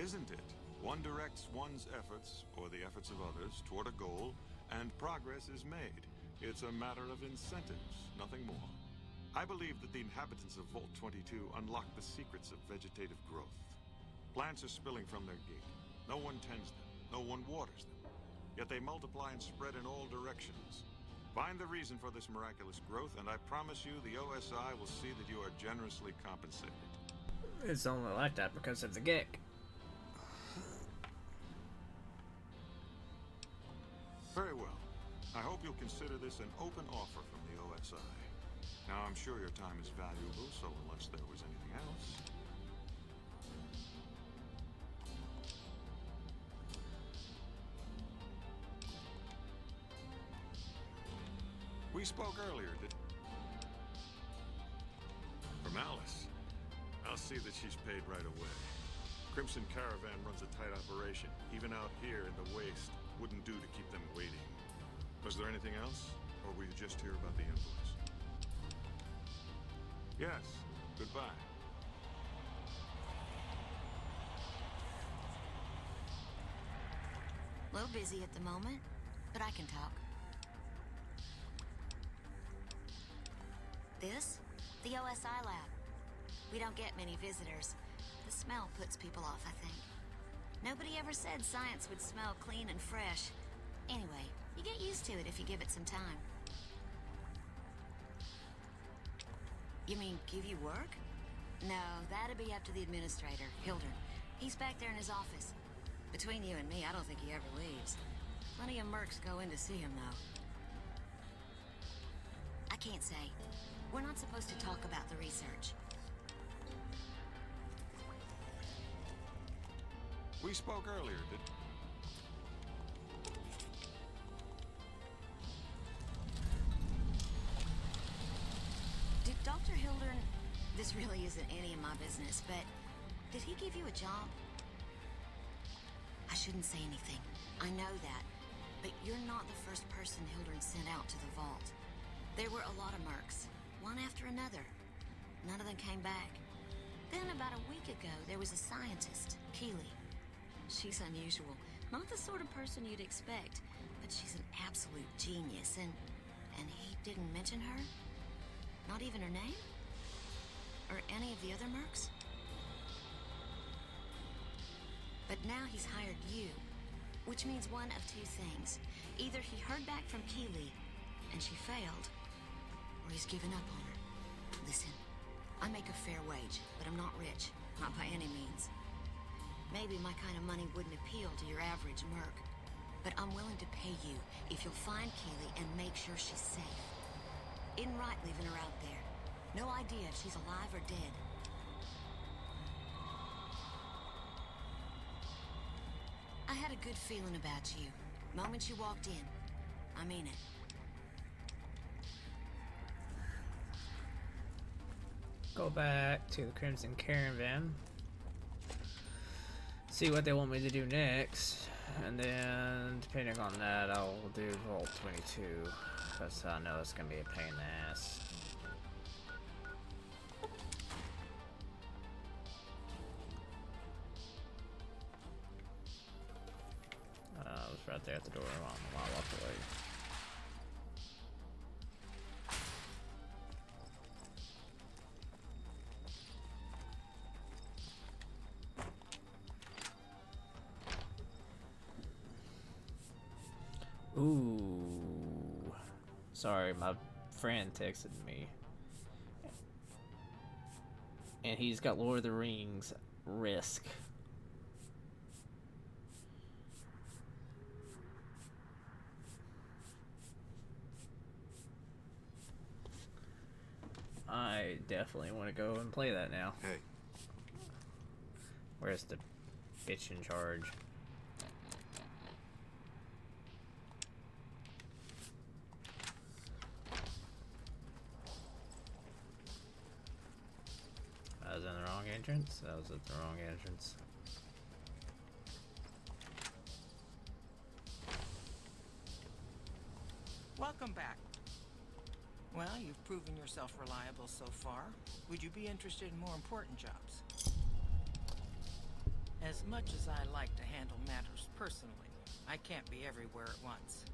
[SPEAKER 20] Isn't it? One directs one's efforts, or the efforts of others, toward a goal, and progress is made. It's a matter of incentives, nothing more. I believe that the inhabitants of Vault 22 unlock the secrets of vegetative growth. Plants are spilling from their gate. No one tends them. No one waters them. Yet they multiply and spread in all directions. Find the reason for this miraculous growth, and I promise you the OSI will see that you are generously compensated.
[SPEAKER 1] It's only like that because of the gig.
[SPEAKER 20] Very well. I hope you'll consider this an open offer from the OSI. Now, I'm sure your time is valuable, so unless there was anything else... We spoke earlier, From Alice. I'll see that she's paid right away. Crimson Caravan runs a tight operation. Even out here in the waste, wouldn't do to keep them waiting. Was there anything else? Or were you just here about the invoice? Yes. Goodbye.
[SPEAKER 8] A little busy at the moment, but I can talk. This? The OSI lab. We don't get many visitors. The smell puts people off, I think. Nobody ever said science would smell clean and fresh. Anyway, you get used to it if you give it some time. You mean give you work? No, that'd be up to the administrator, Hildern. He's back there in his office. Between you and me, I don't think he ever leaves. Plenty of mercs go in to see him, though. I can't say. We're not supposed to talk about the research.
[SPEAKER 20] We spoke earlier,
[SPEAKER 8] Did Dr. Hildern... This really isn't any of my business, but... Did he give you a job? I shouldn't say anything. I know that. But you're not the first person Hildern sent out to the vault. There were a lot of mercs. One after another. None of them came back. Then about a week ago, there was a scientist, Keeley. She's unusual. Not the sort of person you'd expect, but she's an absolute genius, and he didn't mention her? Not even her name? Or any of the other mercs? But now he's hired you, which means one of two things. Either he heard back from Keeley, and she failed, or he's given up on her. Listen, I make a fair wage, but I'm not rich. Not by any means. Maybe my kind of money wouldn't appeal to your average merc, but I'm willing to pay you if you'll find Keeley and make sure she's safe. Isn't right leaving her out there. No idea if she's alive or dead. I had a good feeling about you. Moment you walked in. I mean it.
[SPEAKER 1] Go back to the Crimson Caravan. See what they want me to do next. And then, depending on that, I'll do Vault 22. Because I know it's going to be a pain in the ass. out there at the door while I walk away. Ooh. Sorry, my friend texted me. And he's got Lord of the Rings Risk. I definitely want to go and play that now.
[SPEAKER 15] Hey.
[SPEAKER 1] Where's the bitch in charge? I was in the wrong entrance. I was at the wrong entrance.
[SPEAKER 19] Welcome back. Well, you've proven yourself reliable so far. Would you be interested in more important jobs? As much as I like to handle matters personally, I can't be everywhere at once.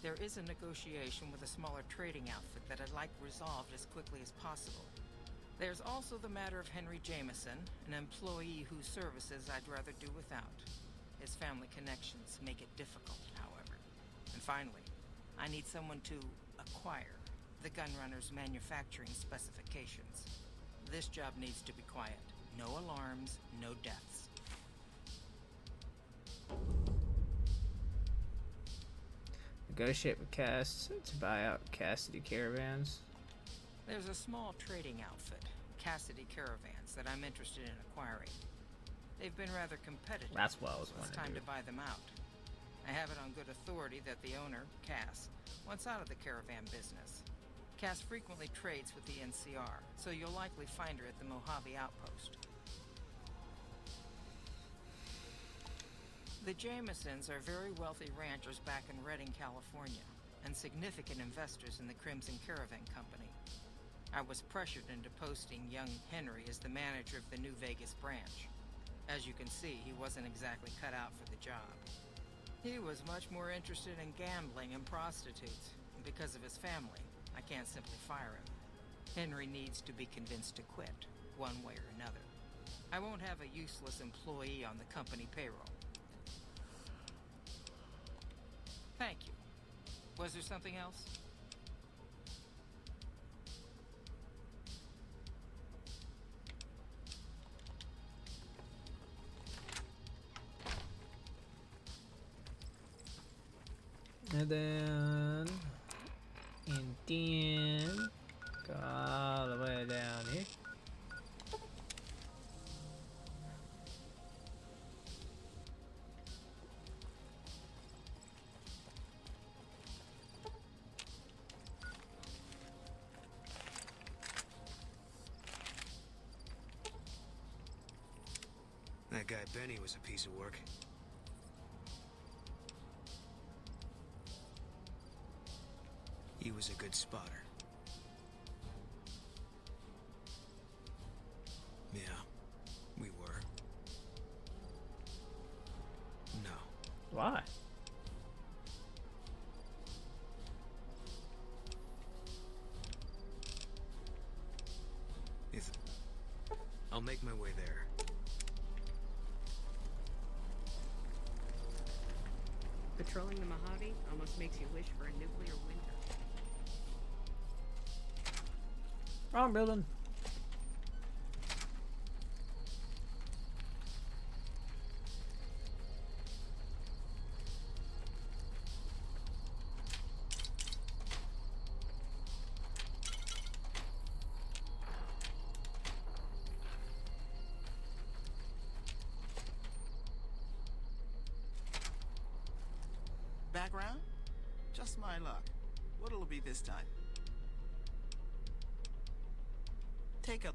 [SPEAKER 19] There is a negotiation with a smaller trading outfit that I'd like resolved as quickly as possible. There's also the matter of Henry Jameson, an employee whose services I'd rather do without. His family connections make it difficult, however. And finally, I need someone to acquire the Gunrunner's manufacturing specifications. This job needs to be quiet. No alarms, no deaths.
[SPEAKER 1] Negotiate with Cass to buy out Cassidy caravans.
[SPEAKER 19] There's a small trading outfit, Cassidy Caravans, that I'm interested in acquiring. They've been rather competitive.
[SPEAKER 1] That's what I was
[SPEAKER 19] so it's
[SPEAKER 1] wanting
[SPEAKER 19] time
[SPEAKER 1] to
[SPEAKER 19] to
[SPEAKER 1] do.
[SPEAKER 19] buy them out. I have it on good authority that the owner, Cass, wants out of the caravan business. Cass frequently trades with the NCR, so you'll likely find her at the Mojave Outpost. The Jamesons are very wealthy ranchers back in Redding, California, and significant investors in the Crimson Caravan Company. I was pressured into posting young Henry as the manager of the New Vegas branch. As you can see, he wasn't exactly cut out for the job. He was much more interested in gambling and prostitutes, and because of his family, I can't simply fire him. Henry needs to be convinced to quit, one way or another. I won't have a useless employee on the company payroll. Thank you. Was there something else?
[SPEAKER 1] And then go all the way down here.
[SPEAKER 18] That guy Benny was a piece of work. He was a good spotter. Yeah, we were. No.
[SPEAKER 1] Why?
[SPEAKER 18] If I'll make my way there.
[SPEAKER 4] Patrolling the Mojave almost makes you wish for a nuclear winter.
[SPEAKER 1] Wrong building.
[SPEAKER 21] Background? Just my luck. What'll it be this time? Take a...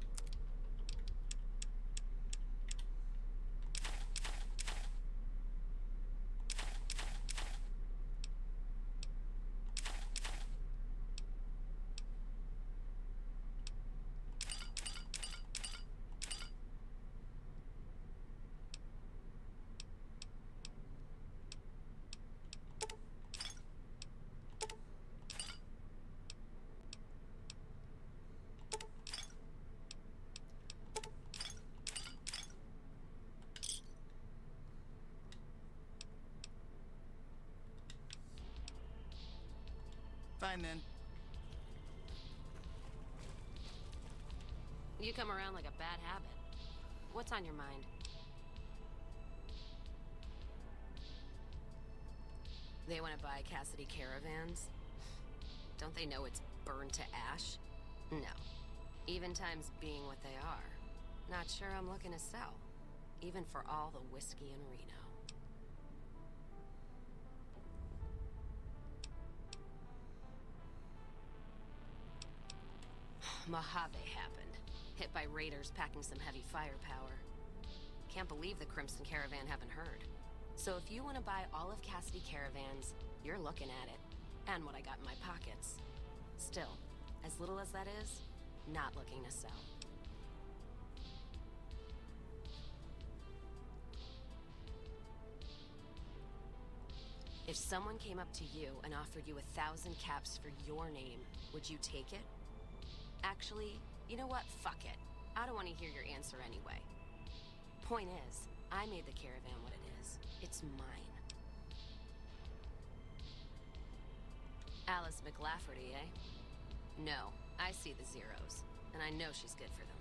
[SPEAKER 21] Fine then.
[SPEAKER 9] You come around like a bad habit. What's on your mind? They want to buy Cassidy caravans? Don't they know it's burned to ash? No. Even times being what they are. Not sure I'm looking to sell. Even for all the whiskey in Reno. Mojave happened. Hit by raiders packing some heavy firepower. Can't believe the Crimson Caravan haven't heard. So if you want to buy all of Cassidy caravans, you're looking at it. And what I got in my pockets. Still, as little as that is, not looking to sell. If someone came up to you and offered you 1,000 caps for your name, would you take it? Actually, you know what? Fuck it. I don't want to hear your answer anyway. Point is, I made the caravan what it is. It's mine. Alice McLafferty, eh? No, I see the zeros, and I know she's good for them.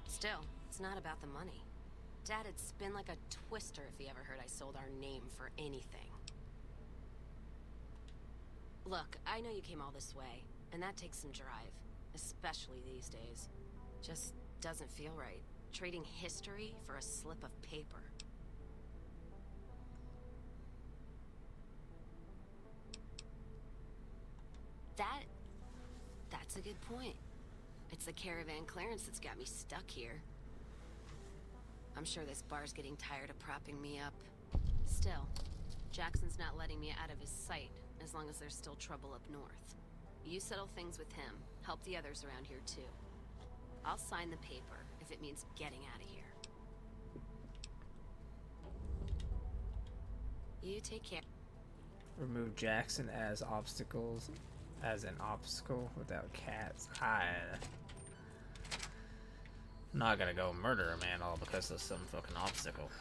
[SPEAKER 9] Still, it's not about the money. Dad'd spin like a twister if he ever heard I sold our name for anything. Look, I know you came all this way, and that takes some drive. Especially these days. Just doesn't feel right. Trading history for a slip of paper. That's a good point. It's the caravan clearance that's got me stuck here. I'm sure this bar's getting tired of propping me up. Still, Jackson's not letting me out of his sight as long as there's still trouble up north. You settle things with him. Help the others around here, too. I'll sign the paper if it means getting out of here. You take care.
[SPEAKER 1] Remove Jackson as an obstacle without cats. Not gonna go murder a man all because of some fucking obstacle.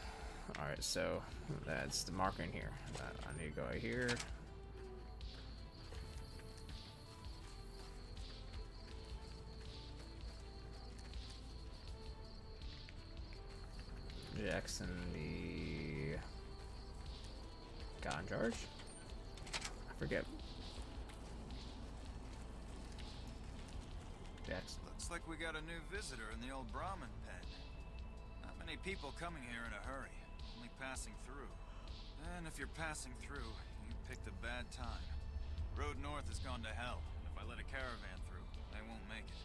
[SPEAKER 1] Alright, so that's the marker in here. I need to go right here. Jackson, the guy in charge? I forget. Jackson.
[SPEAKER 10] Looks like we got a new visitor in the old Brahmin pen. Not many people coming here in a hurry, only passing through. And if you're passing through, you picked a bad time. Road north has gone to hell, and if I let a caravan through, they won't make it.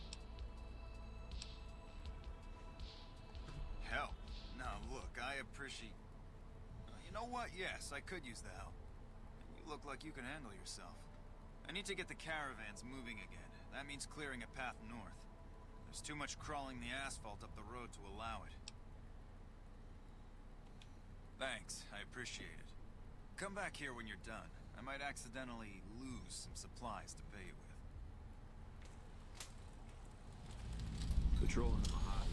[SPEAKER 10] Hell. Now look, I appreciate... You know what? Yes, I could use the help. You look like you can handle yourself. I need to get the caravans moving again. That means clearing a path north. There's too much crawling the asphalt up the road to allow it. Thanks, I appreciate it. Come back here when you're done. I might accidentally lose some supplies to pay you with.
[SPEAKER 5] Patrolling the Mojave.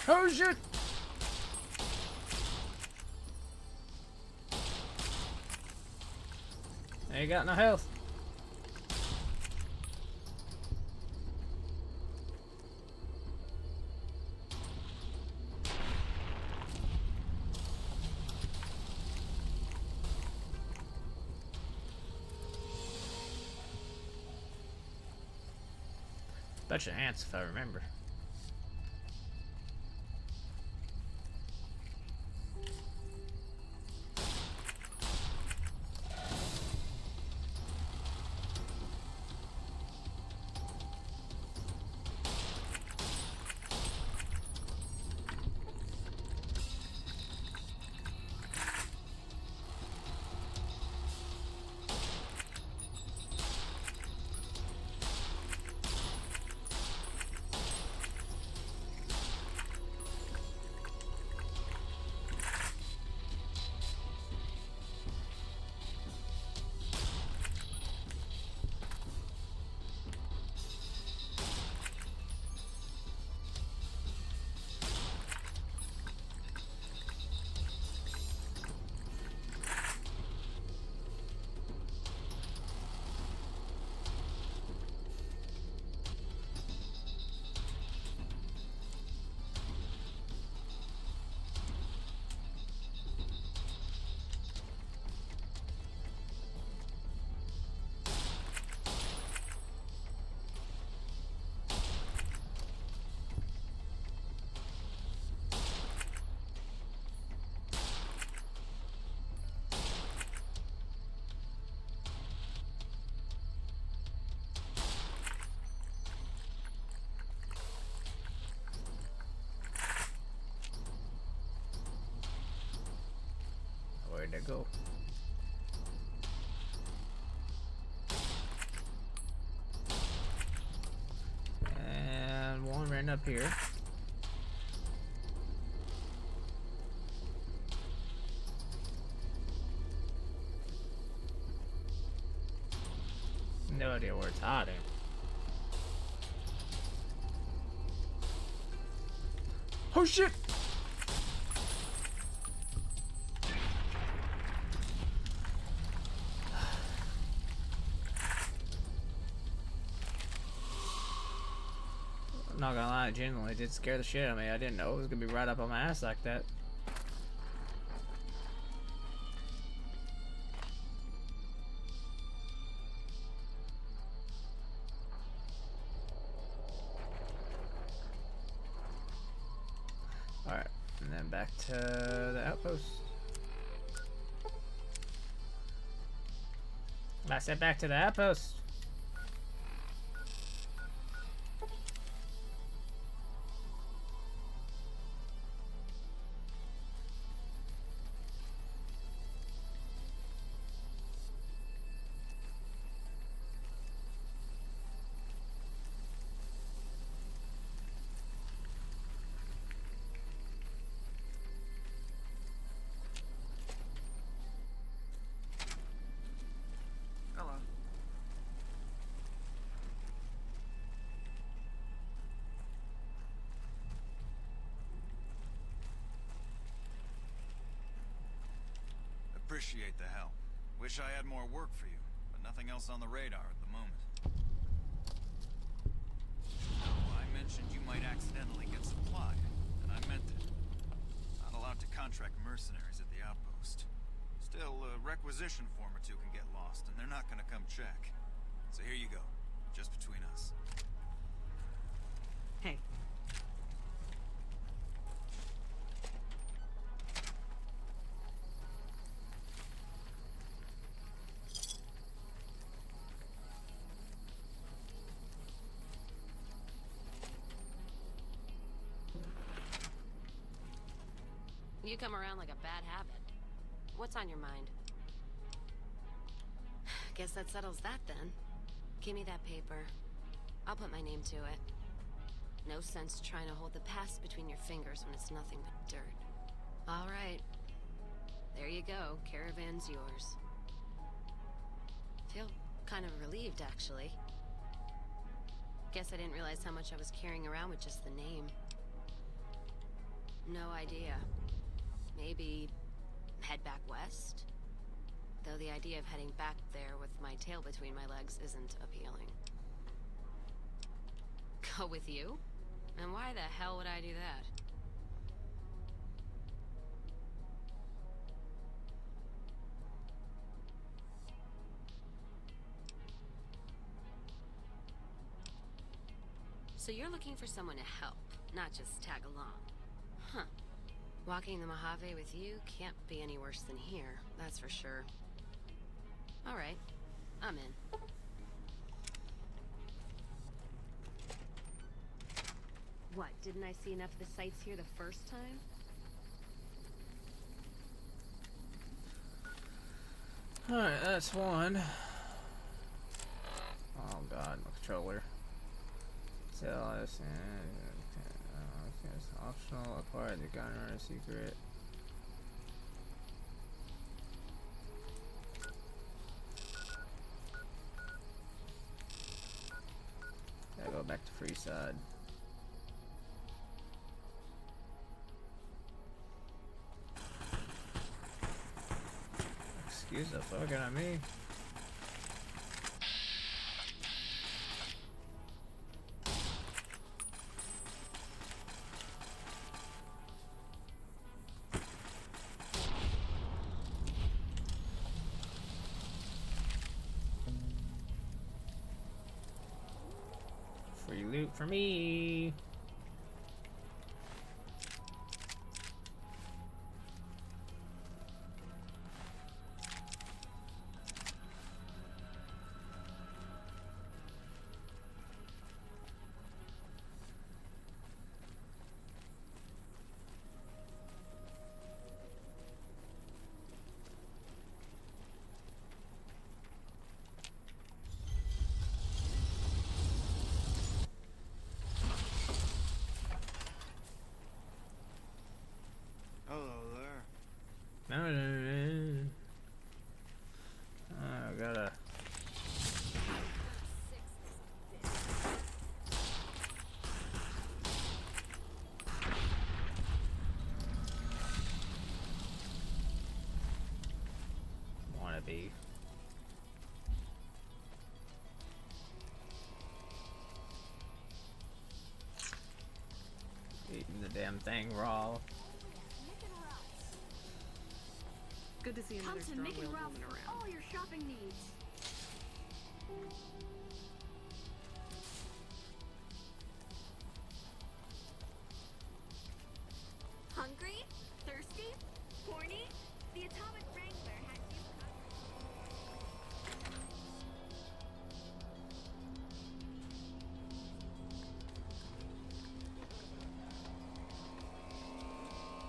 [SPEAKER 1] Oh shit! I ain't got no health. Bunch of ants if I remember. Where'd it go? And one ran up here. No idea where it's hiding. Oh shit! I'm not gonna lie, it genuinely did scare the shit out of me. I didn't know it was gonna be right up on my ass like that. Alright, and then back to the outpost. I said back to the outpost.
[SPEAKER 21] Hello.
[SPEAKER 10] Appreciate the help. Wish I had more work for you, but nothing else on the radar at the moment. I mentioned you might accidentally get supplied, and I meant it. Not allowed to contract mercenaries at the outpost. Still, a requisition form or two can get lost, and they're not gonna come check. So here you go, just between us.
[SPEAKER 14] Hey.
[SPEAKER 9] You come around like a bad habit. What's on your mind? Guess that settles that then. Give me that paper. I'll put my name to it. No sense trying to hold the past between your fingers when it's nothing but dirt. All right. There you go. Caravan's yours. Feel kind of relieved, actually. Guess I didn't realize how much I was carrying around with just the name. No idea. Maybe head back west? Though the idea of heading back there with my tail between my legs isn't appealing. Go with you? And why the hell would I do that? So you're looking for someone to help, not just tag along. Huh. Walking the Mojave with you can't be any worse than here, that's for sure. All right, I'm in. What, didn't I see enough of the sights here the first time?
[SPEAKER 1] Alright, that's one. Oh god, my controller. Tell us it's optional, acquire the gunner secret. Gotta go back to Freeside. Excuse the fuck out of me. Free loot for me. beef. Eating the damn thing raw.
[SPEAKER 14] Good to see another
[SPEAKER 11] Come to
[SPEAKER 14] strong
[SPEAKER 11] Mick and
[SPEAKER 14] willed
[SPEAKER 11] Ralph
[SPEAKER 14] woman
[SPEAKER 11] for
[SPEAKER 14] around.
[SPEAKER 11] all your shopping needs. Hungry? Thirsty? Horny? The Atomic Wrangler has you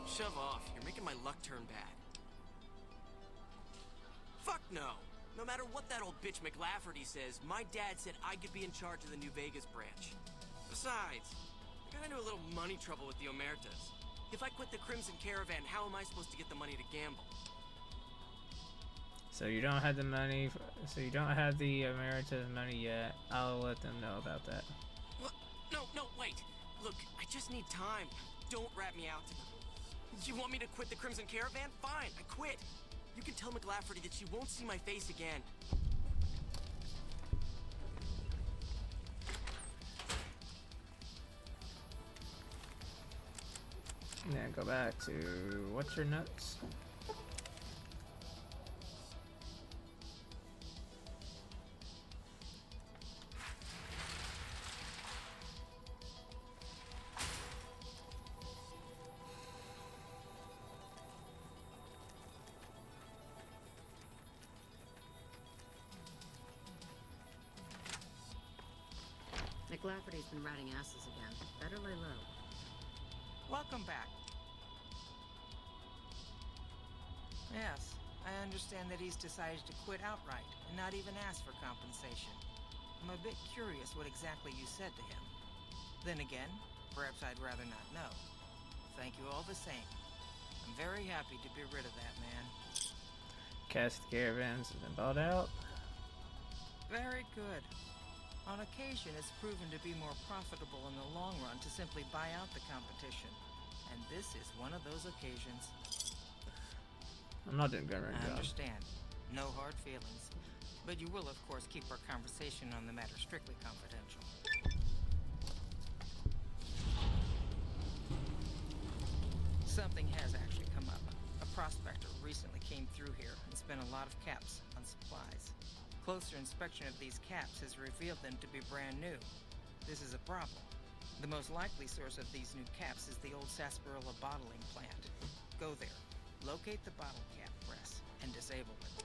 [SPEAKER 13] Shove off. You're making my luck turn bad. Fuck no. No matter what that old bitch McLafferty says, my dad said I could be in charge of the New Vegas branch. Besides, I got into a little money trouble with the Omertas. If I quit the Crimson Caravan, how am I supposed to get the money to gamble?
[SPEAKER 1] So you don't have the money. So you don't have the Emeritus money yet. I'll let them know about that.
[SPEAKER 13] What? No, wait. Look, I just need time. Don't rat me out to them. You want me to quit the Crimson Caravan? Fine, I quit. You can tell McLafferty that she won't see my face again.
[SPEAKER 1] Yeah, go back to what's your nuts?
[SPEAKER 9] McLafferty's been riding asses again. Better lay low.
[SPEAKER 19] Welcome back. Yes, I understand that he's decided to quit outright and not even ask for compensation. I'm a bit curious what exactly you said to him. Then again, perhaps I'd rather not know. Thank you all the same. I'm very happy to be rid of that man.
[SPEAKER 1] Cast caravans have been bought out.
[SPEAKER 19] Very good. On occasion, it's proven to be more profitable in the long run to simply buy out the competition. And this is one of those occasions.
[SPEAKER 1] I'm not doing good right
[SPEAKER 19] I
[SPEAKER 1] now.
[SPEAKER 19] understand. No hard feelings. But you will, of course, keep our conversation on the matter strictly confidential. Something has actually come up. A prospector recently came through here and spent a lot of caps on supplies. Closer inspection of these caps has revealed them to be brand new. This is a problem. The most likely source of these new caps is the old sarsaparilla bottling plant. Go there, locate the bottle cap press, and disable it.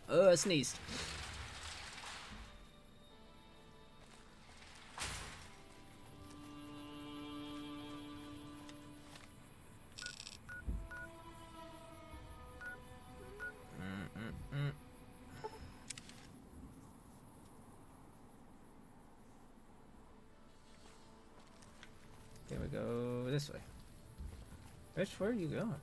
[SPEAKER 1] Oh, I sneezed. Okay, we go this way. Bitch, where are you going?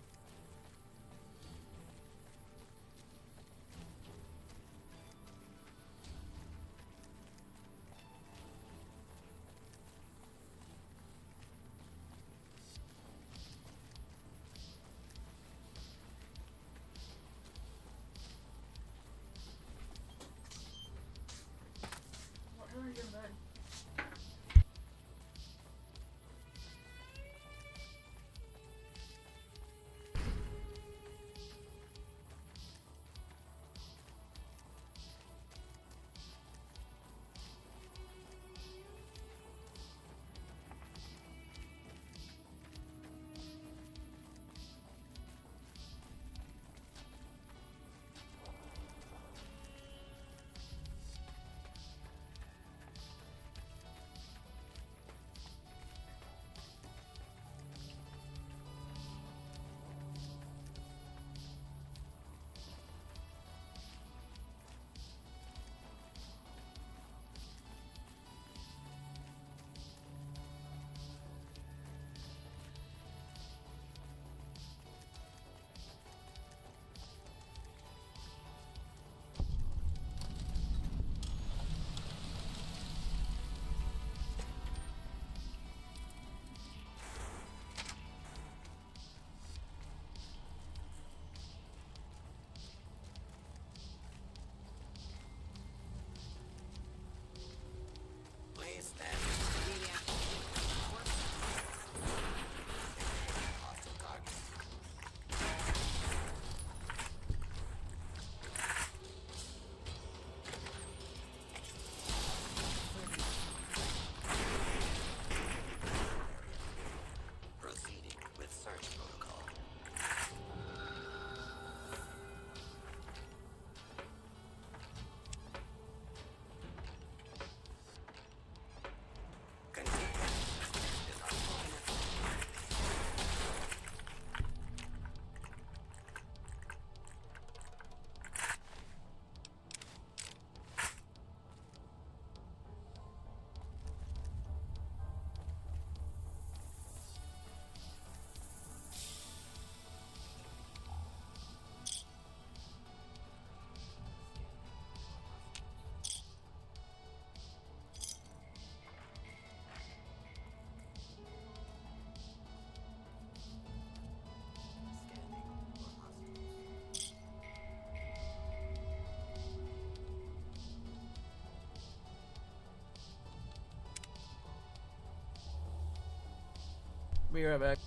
[SPEAKER 1] Be right back.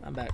[SPEAKER 1] I'm back.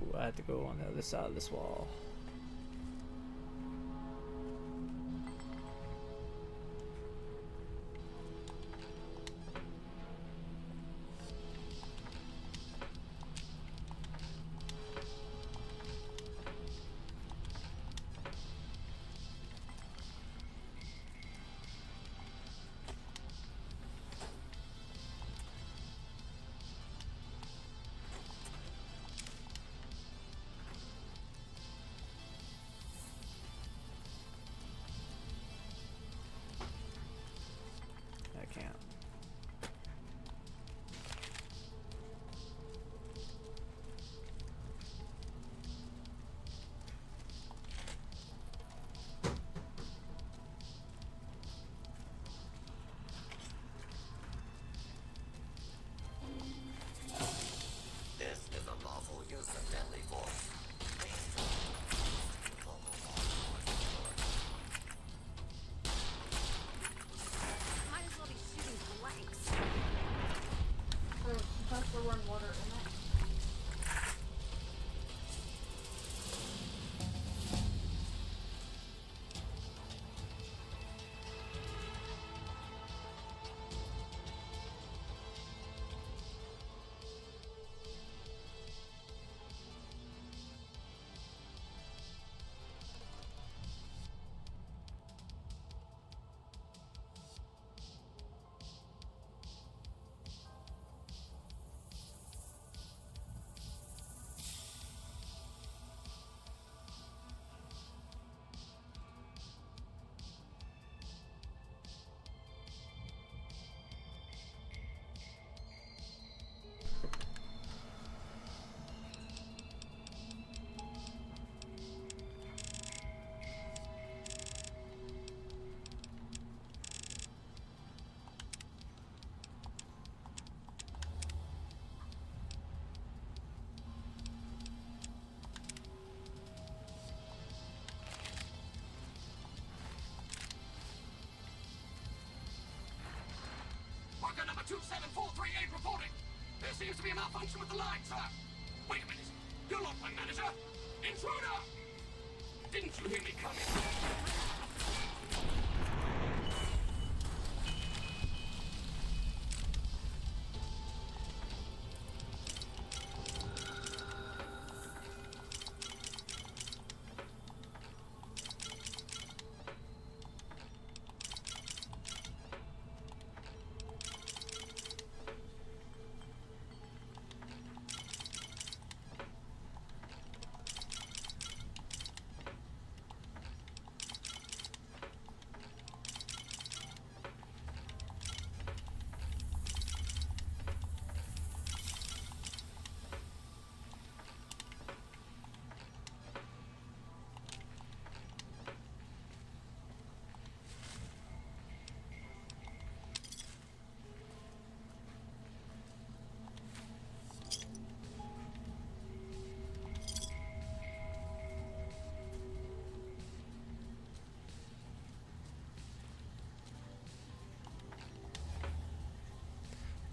[SPEAKER 1] Ooh, I have to go on the other side of this wall.
[SPEAKER 6] 438 reporting. There seems to be a malfunction with the line, sir. Wait a minute. You're not my manager. Intruder! Didn't you hear me coming?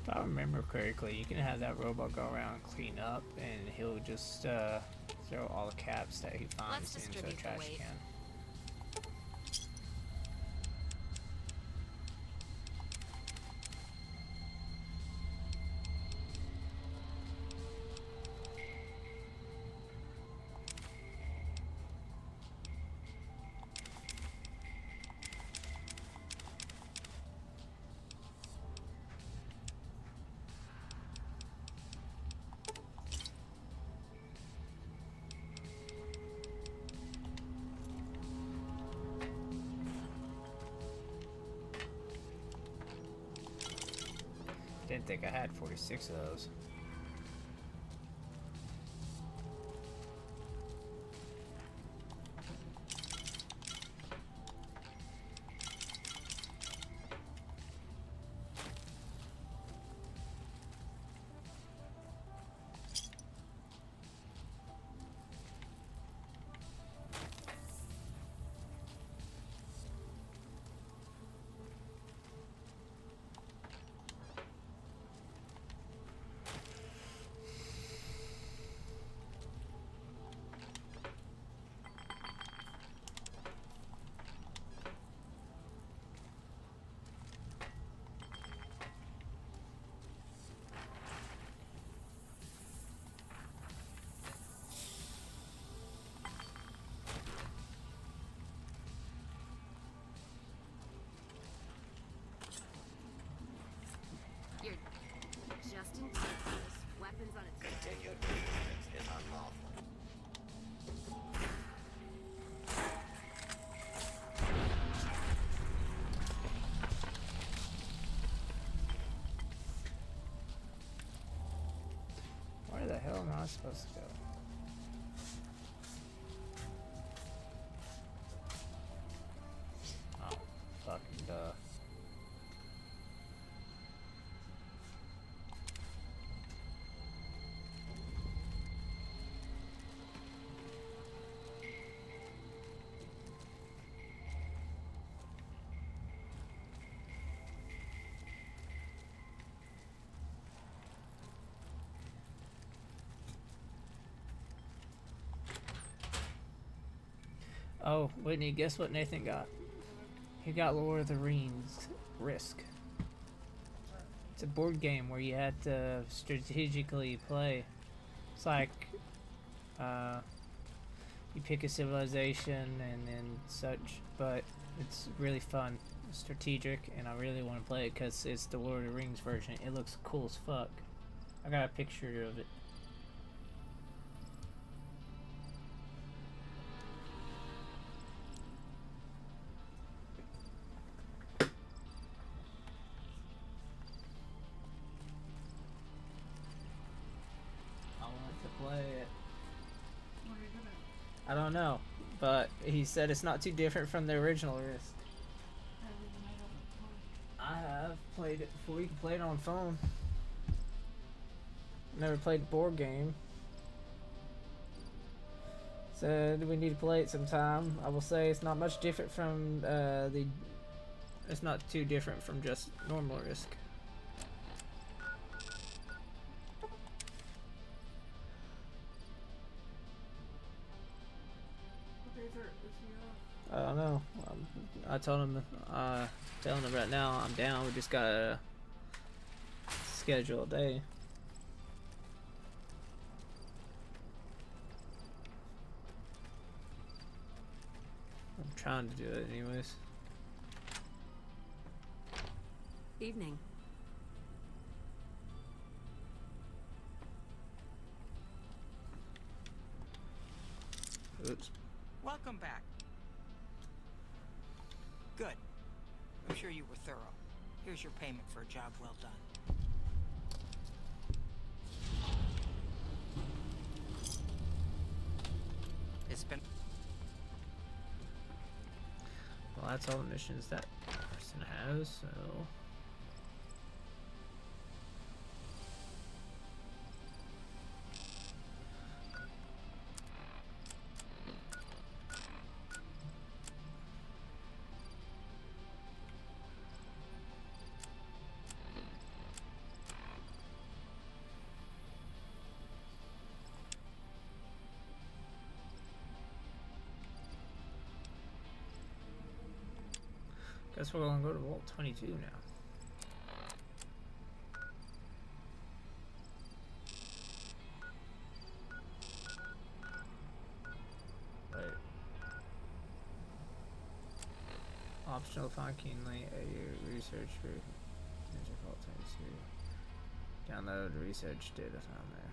[SPEAKER 1] If I remember correctly, you can have that robot go around and clean up, and he'll just throw all the caps that he finds into a trash can. Didn't think I had 46 of those.
[SPEAKER 9] Just in case. Weapons on its
[SPEAKER 22] Continued resistance is unlawful.
[SPEAKER 1] Where the hell am I supposed to go? Oh, fucking duh. Oh, Whitney, guess what Nathan got? He got Lord of the Rings Risk. It's a board game where you had to strategically play. It's like, you pick a civilization and then such, but it's really fun, strategic, and I really want to play it because it's the Lord of the Rings version. It looks cool as fuck. I got a picture of it. Play it. I don't know, but he said it's not too different from the original Risk. I have played it before. You can play it on phone. Never played the board game. Said we need to play it sometime. I will say it's not much different from it's not too different from just normal Risk. I don't know. I told him, telling him right now I'm down. We just gotta schedule a day. I'm trying to do it anyways.
[SPEAKER 9] Evening.
[SPEAKER 1] Oops.
[SPEAKER 19] Welcome back. Good. I'm sure you were thorough. Here's your payment for a job well done. It's been...
[SPEAKER 1] Well, that's all the missions that person has, so... Guess we're gonna go to Vault 22 now. Right. Optional find keenly at your research for Vault 22. Download research data found there.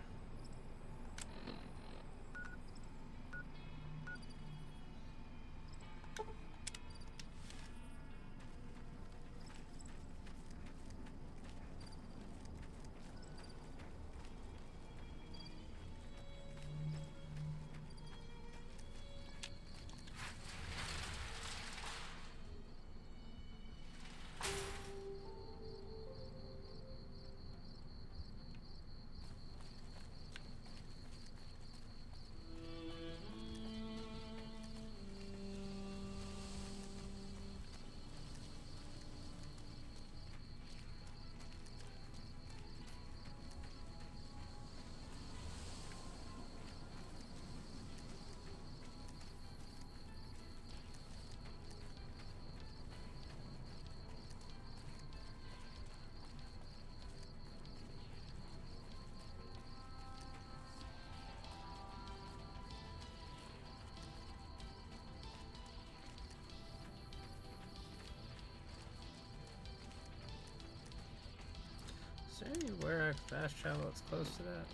[SPEAKER 1] Is there anywhere I can fast travel that's close to that?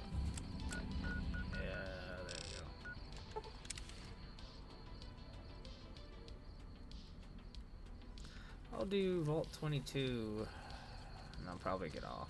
[SPEAKER 1] Yeah, there we go. I'll do Vault 22 and I'll probably get off.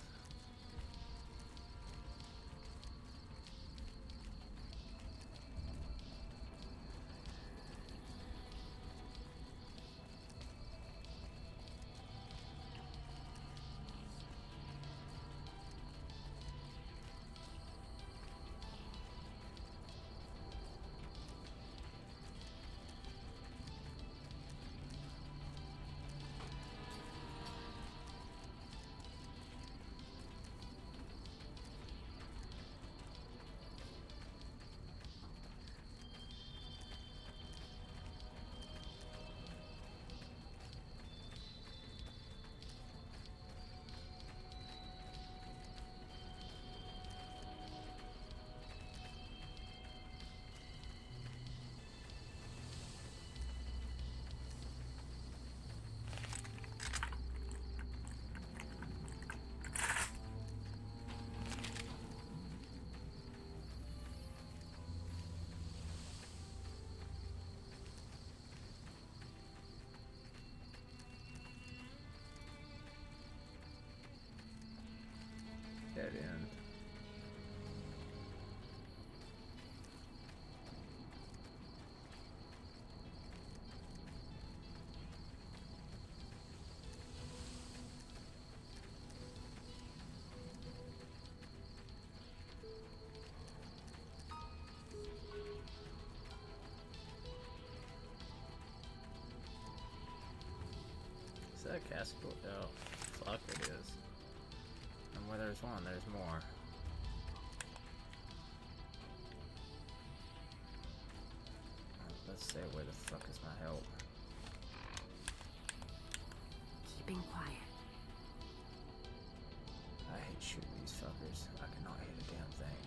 [SPEAKER 1] Dead end. Is that a castle? Oh, fuck it is. And where there's one, there's more. to say, where the fuck is my help?
[SPEAKER 9] Keeping quiet.
[SPEAKER 1] I hate shooting these fuckers. I cannot hit a damn thing.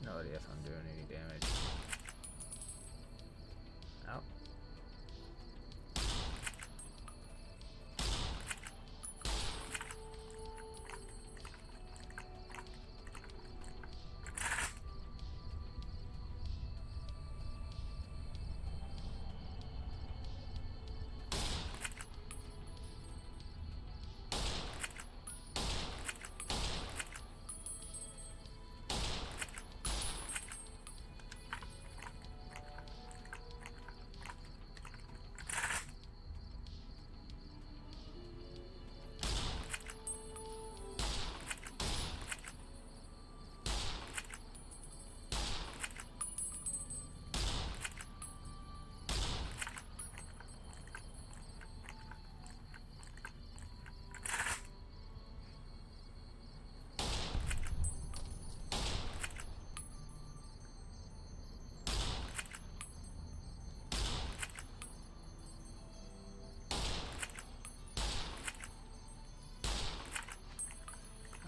[SPEAKER 1] No idea if I'm doing any damage. Ow.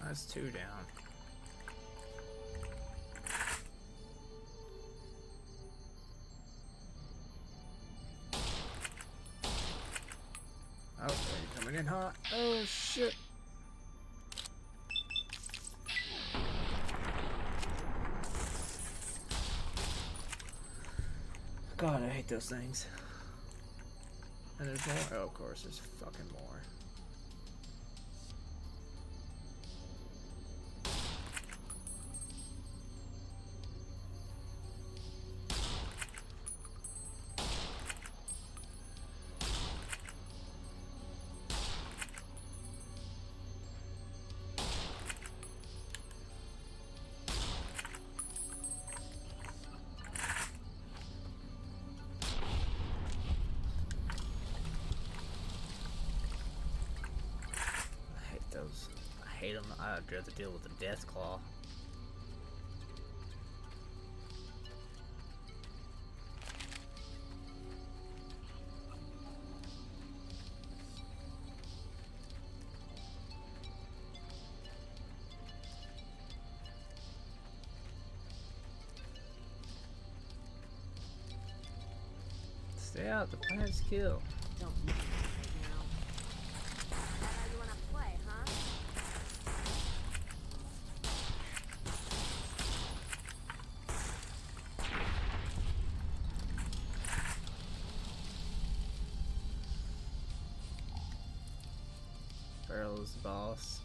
[SPEAKER 1] That's 2 down. Oh, they're coming in hot. Oh shit. God, I hate those things. And there's more? Oh, of course, there's fucking more. I hate them. I'd rather deal with the death claw. Stay out, the planet's kill.
[SPEAKER 9] Don't mind right now. That's how you wanna play, huh?
[SPEAKER 1] Farrell's the boss.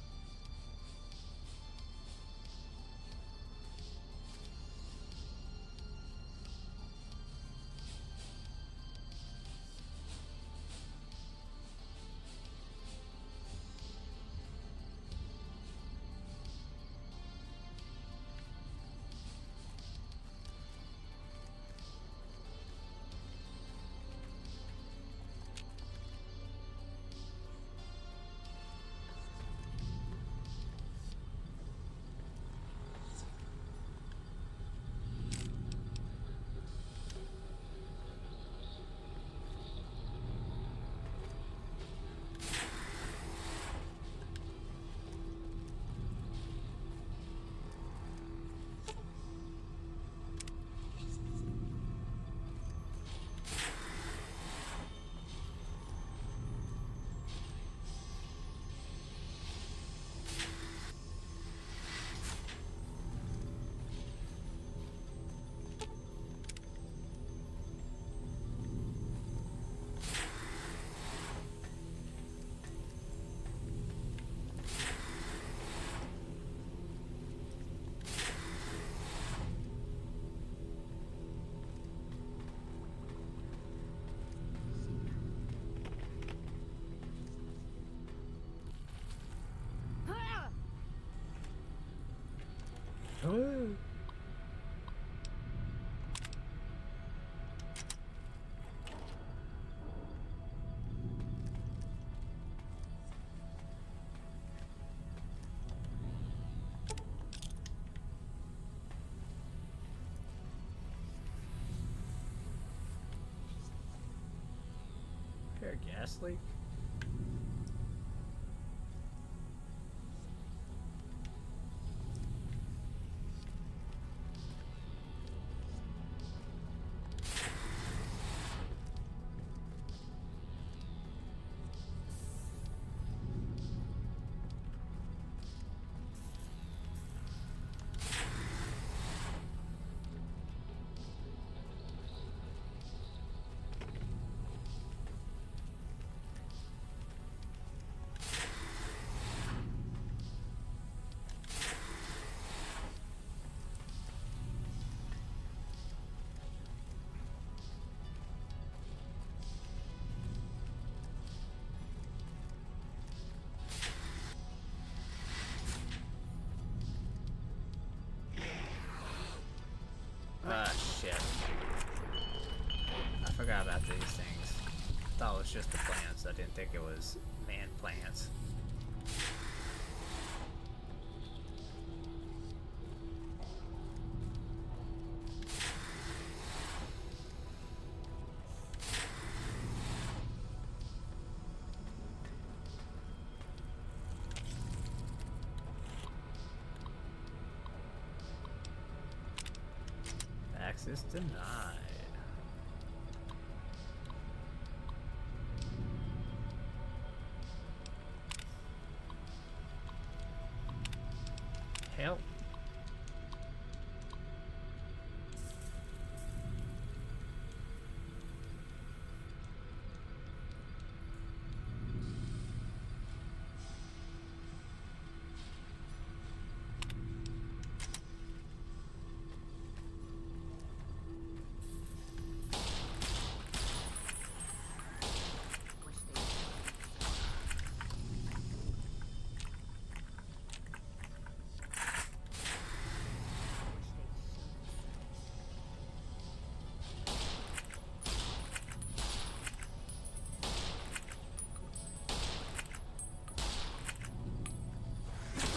[SPEAKER 1] Oh. a gas leak? Ah, shit. I forgot about these things. Thought it was just the plants. I didn't think it was man plants. Access denied. Help.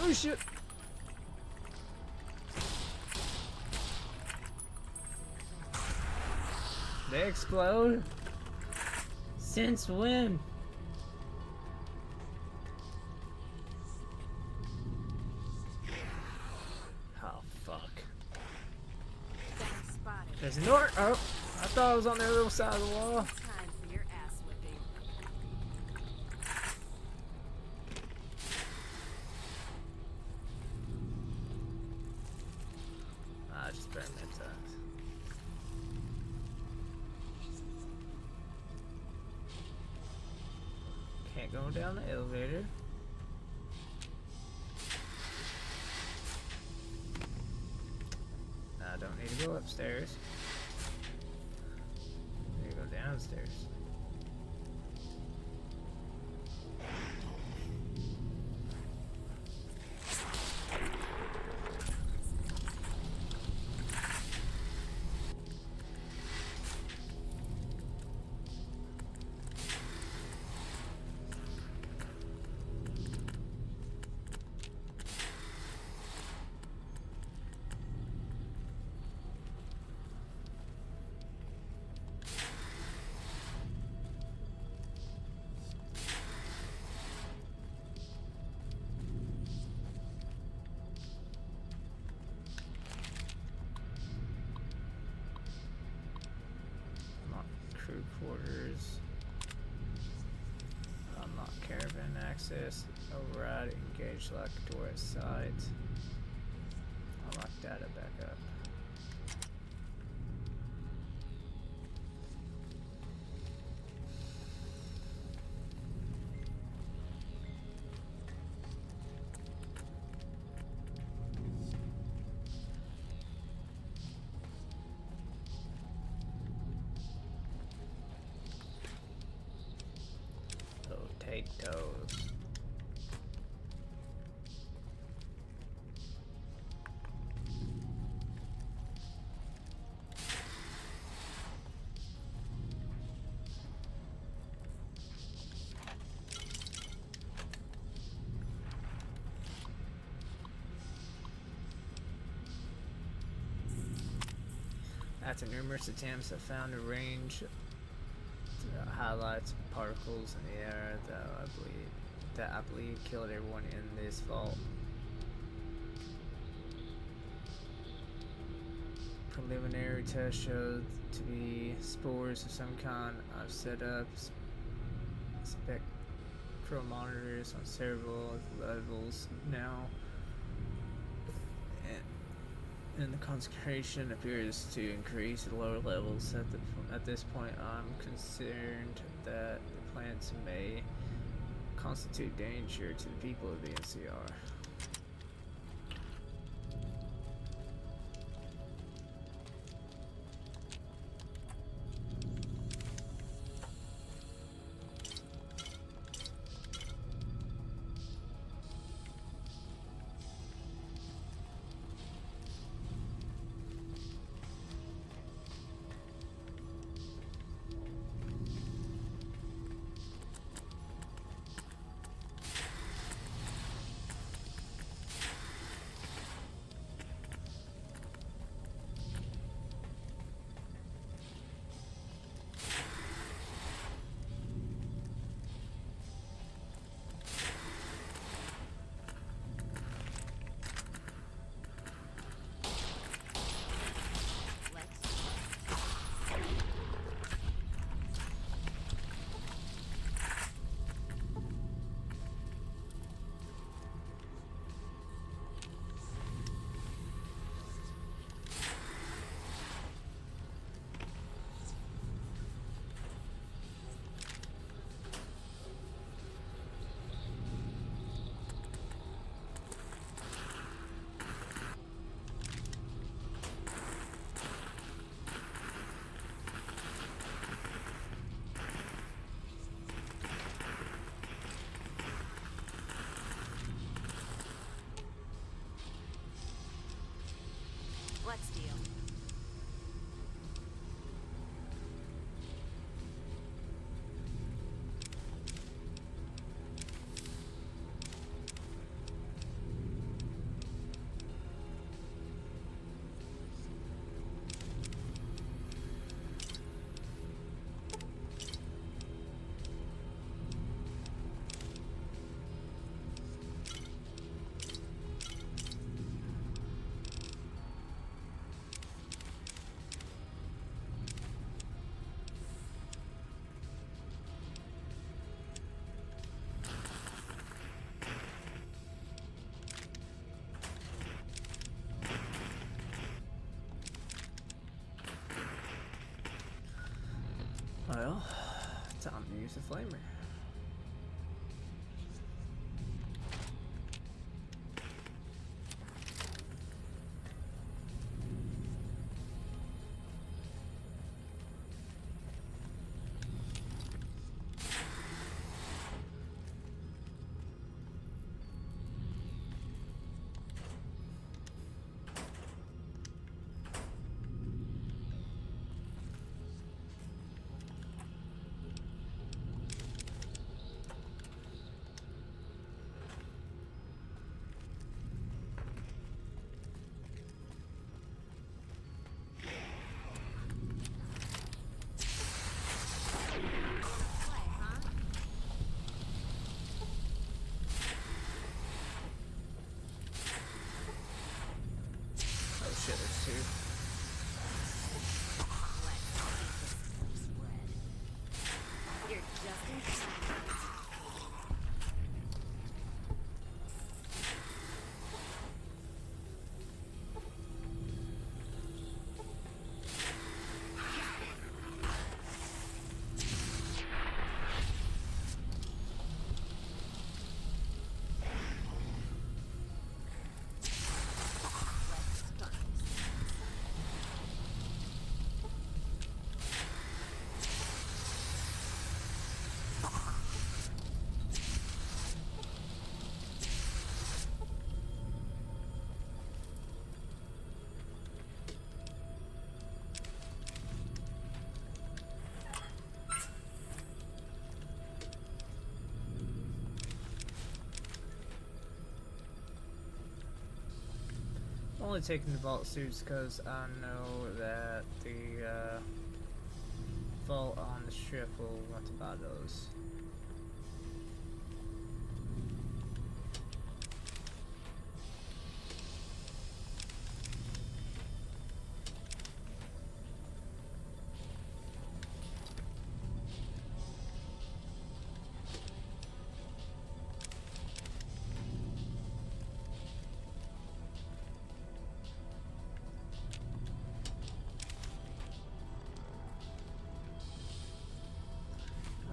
[SPEAKER 1] Oh shit! They explode? Since when? Oh fuck. There's north. Oh, I thought I was on the other side of the wall. Just burn that time. Can't go down the elevator. I don't need to go upstairs. I need to go downstairs. Crew quarters. Unlock caravan access. Override. Engage lock door at site. Unlock data backup. Potatoes. After numerous attempts, I found a range highlights particles in the air that I believe killed everyone in this vault. Preliminary test showed to be spores of some kind. I've set up spectral monitors on several levels now, and the concentration appears to increase at lower levels. At this point, I'm concerned that the plants may constitute danger to the people of the NCR.
[SPEAKER 9] Let's deal.
[SPEAKER 1] Well, time to use the flamer. Oh shit, there's two.
[SPEAKER 9] You're just in time.
[SPEAKER 1] I'm only taking the vault suits because I know that the vault on the ship will want to buy those.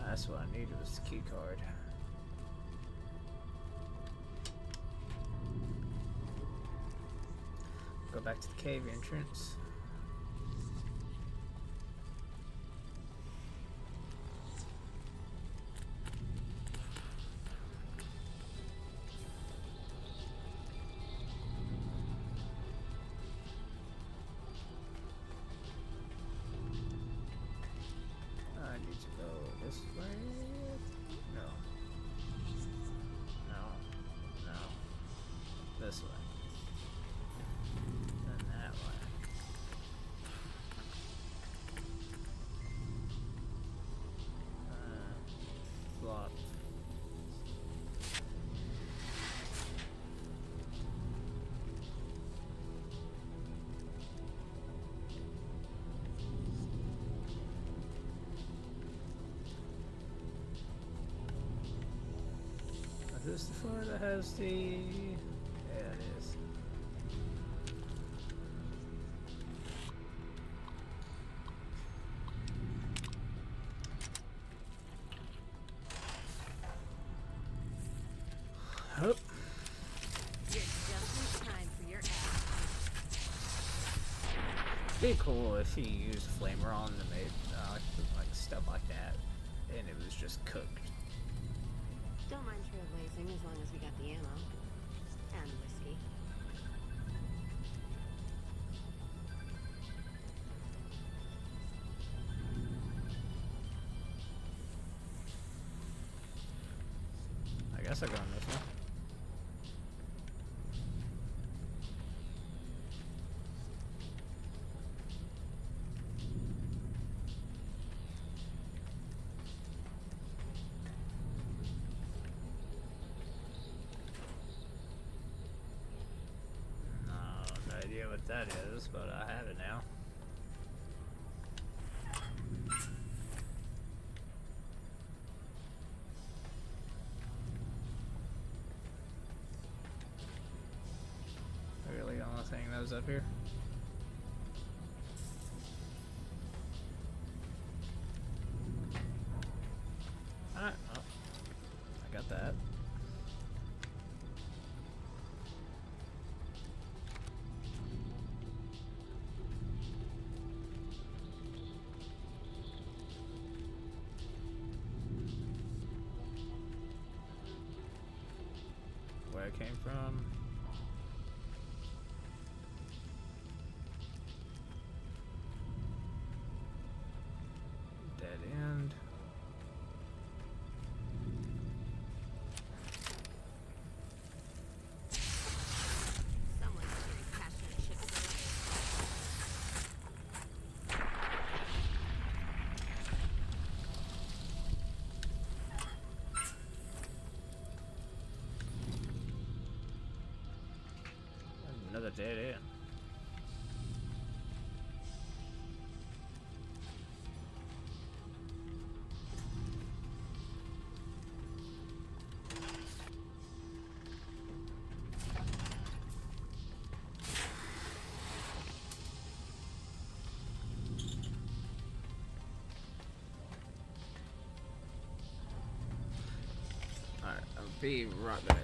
[SPEAKER 1] That's what I needed, was the key card. Go back to the cave entrance. I need to go this way. No. No. No. This way. Then that way. Block. Is this the floor that has the... Yeah, it is. Oh.
[SPEAKER 9] You're just in time for your ass.
[SPEAKER 1] It'd be cool if he used flamer on to make like stuff like that, and it was just cooked.
[SPEAKER 9] Don't mind trailblazing as long as we got the ammo. And whiskey.
[SPEAKER 1] I guess I'll go on this one. No idea what that is, but I have it now. Really the only thing that was up here. Alright, well, I got that. Where I came from. Dead end.
[SPEAKER 9] Someone's very passionate ship's
[SPEAKER 1] Another dead end. Alright, I'll be right back.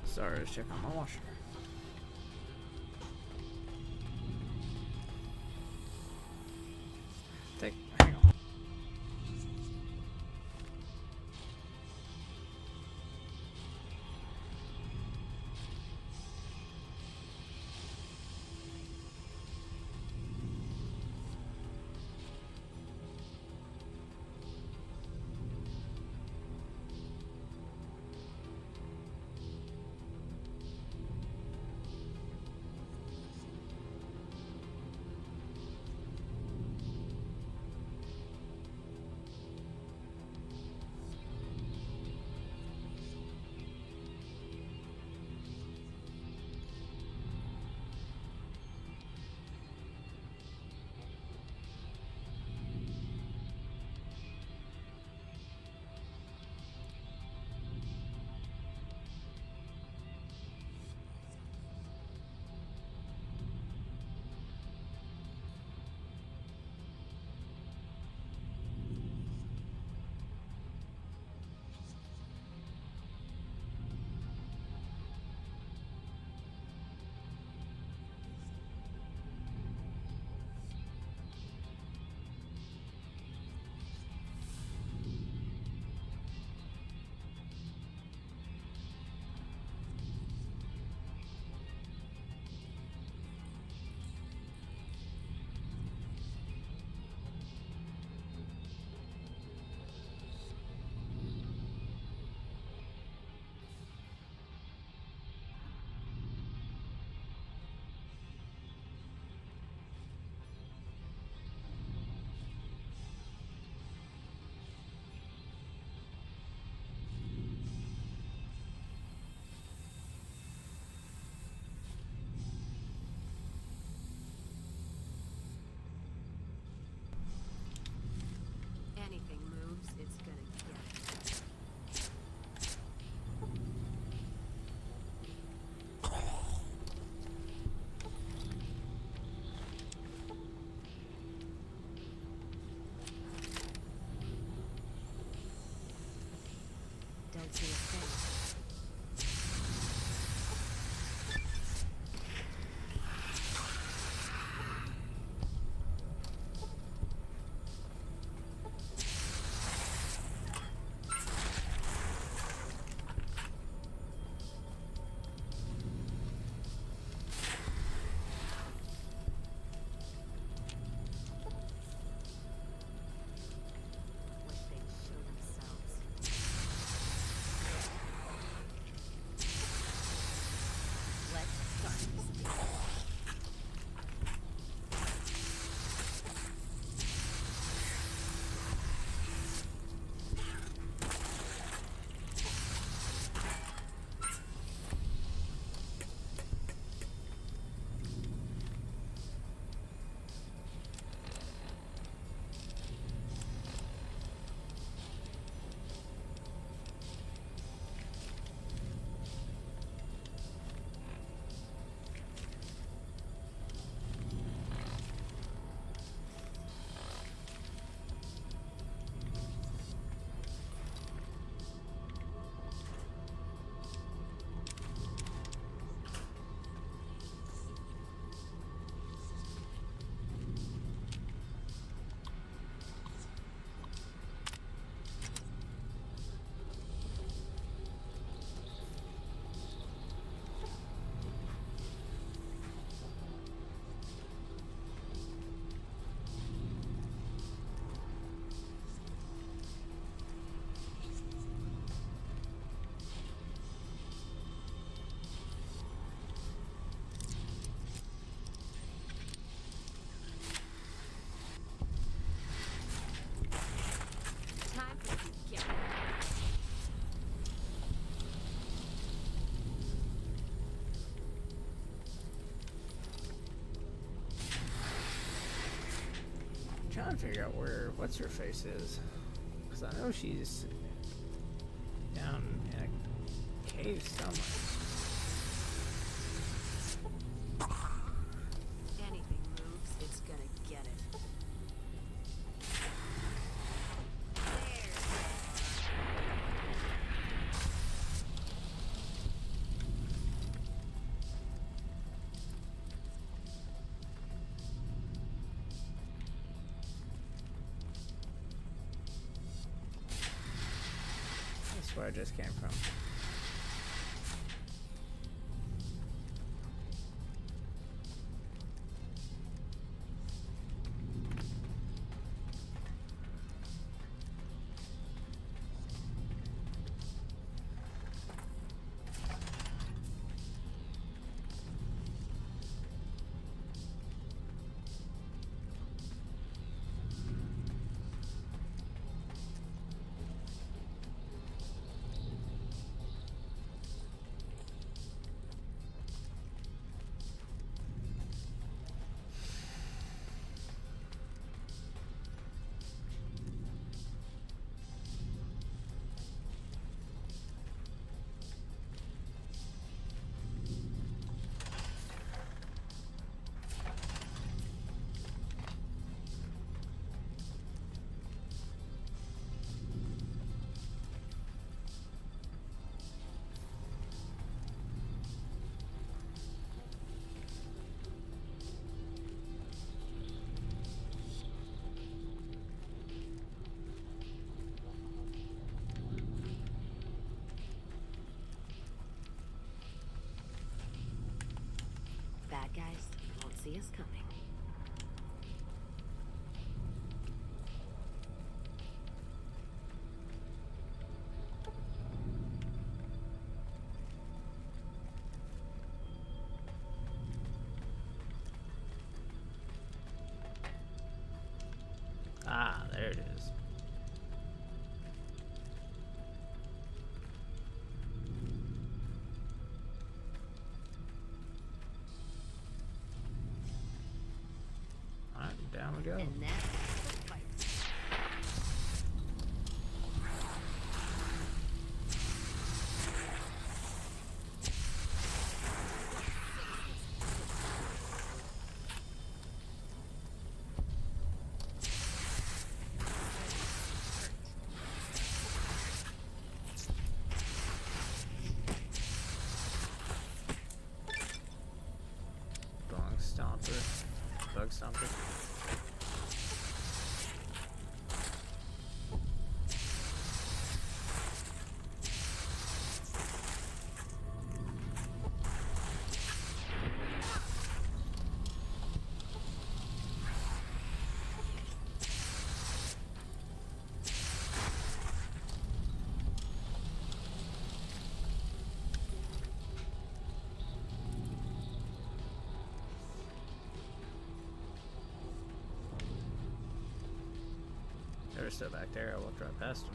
[SPEAKER 1] Sorry, I was checking on my washer.
[SPEAKER 9] can't see a thing. Wish they'd show themselves. Let's start this thing. Time for you to get
[SPEAKER 1] Trying to figure out where what's her face is, because I know she's down in a cave somewhere.
[SPEAKER 9] anything moves, it's gonna get it.
[SPEAKER 1] That's where I just came from.
[SPEAKER 9] Bad guys won't see us coming.
[SPEAKER 1] Ah, there it is. Alright, down we go.
[SPEAKER 9] And that's the fight.
[SPEAKER 1] were still back there. I walked right past them.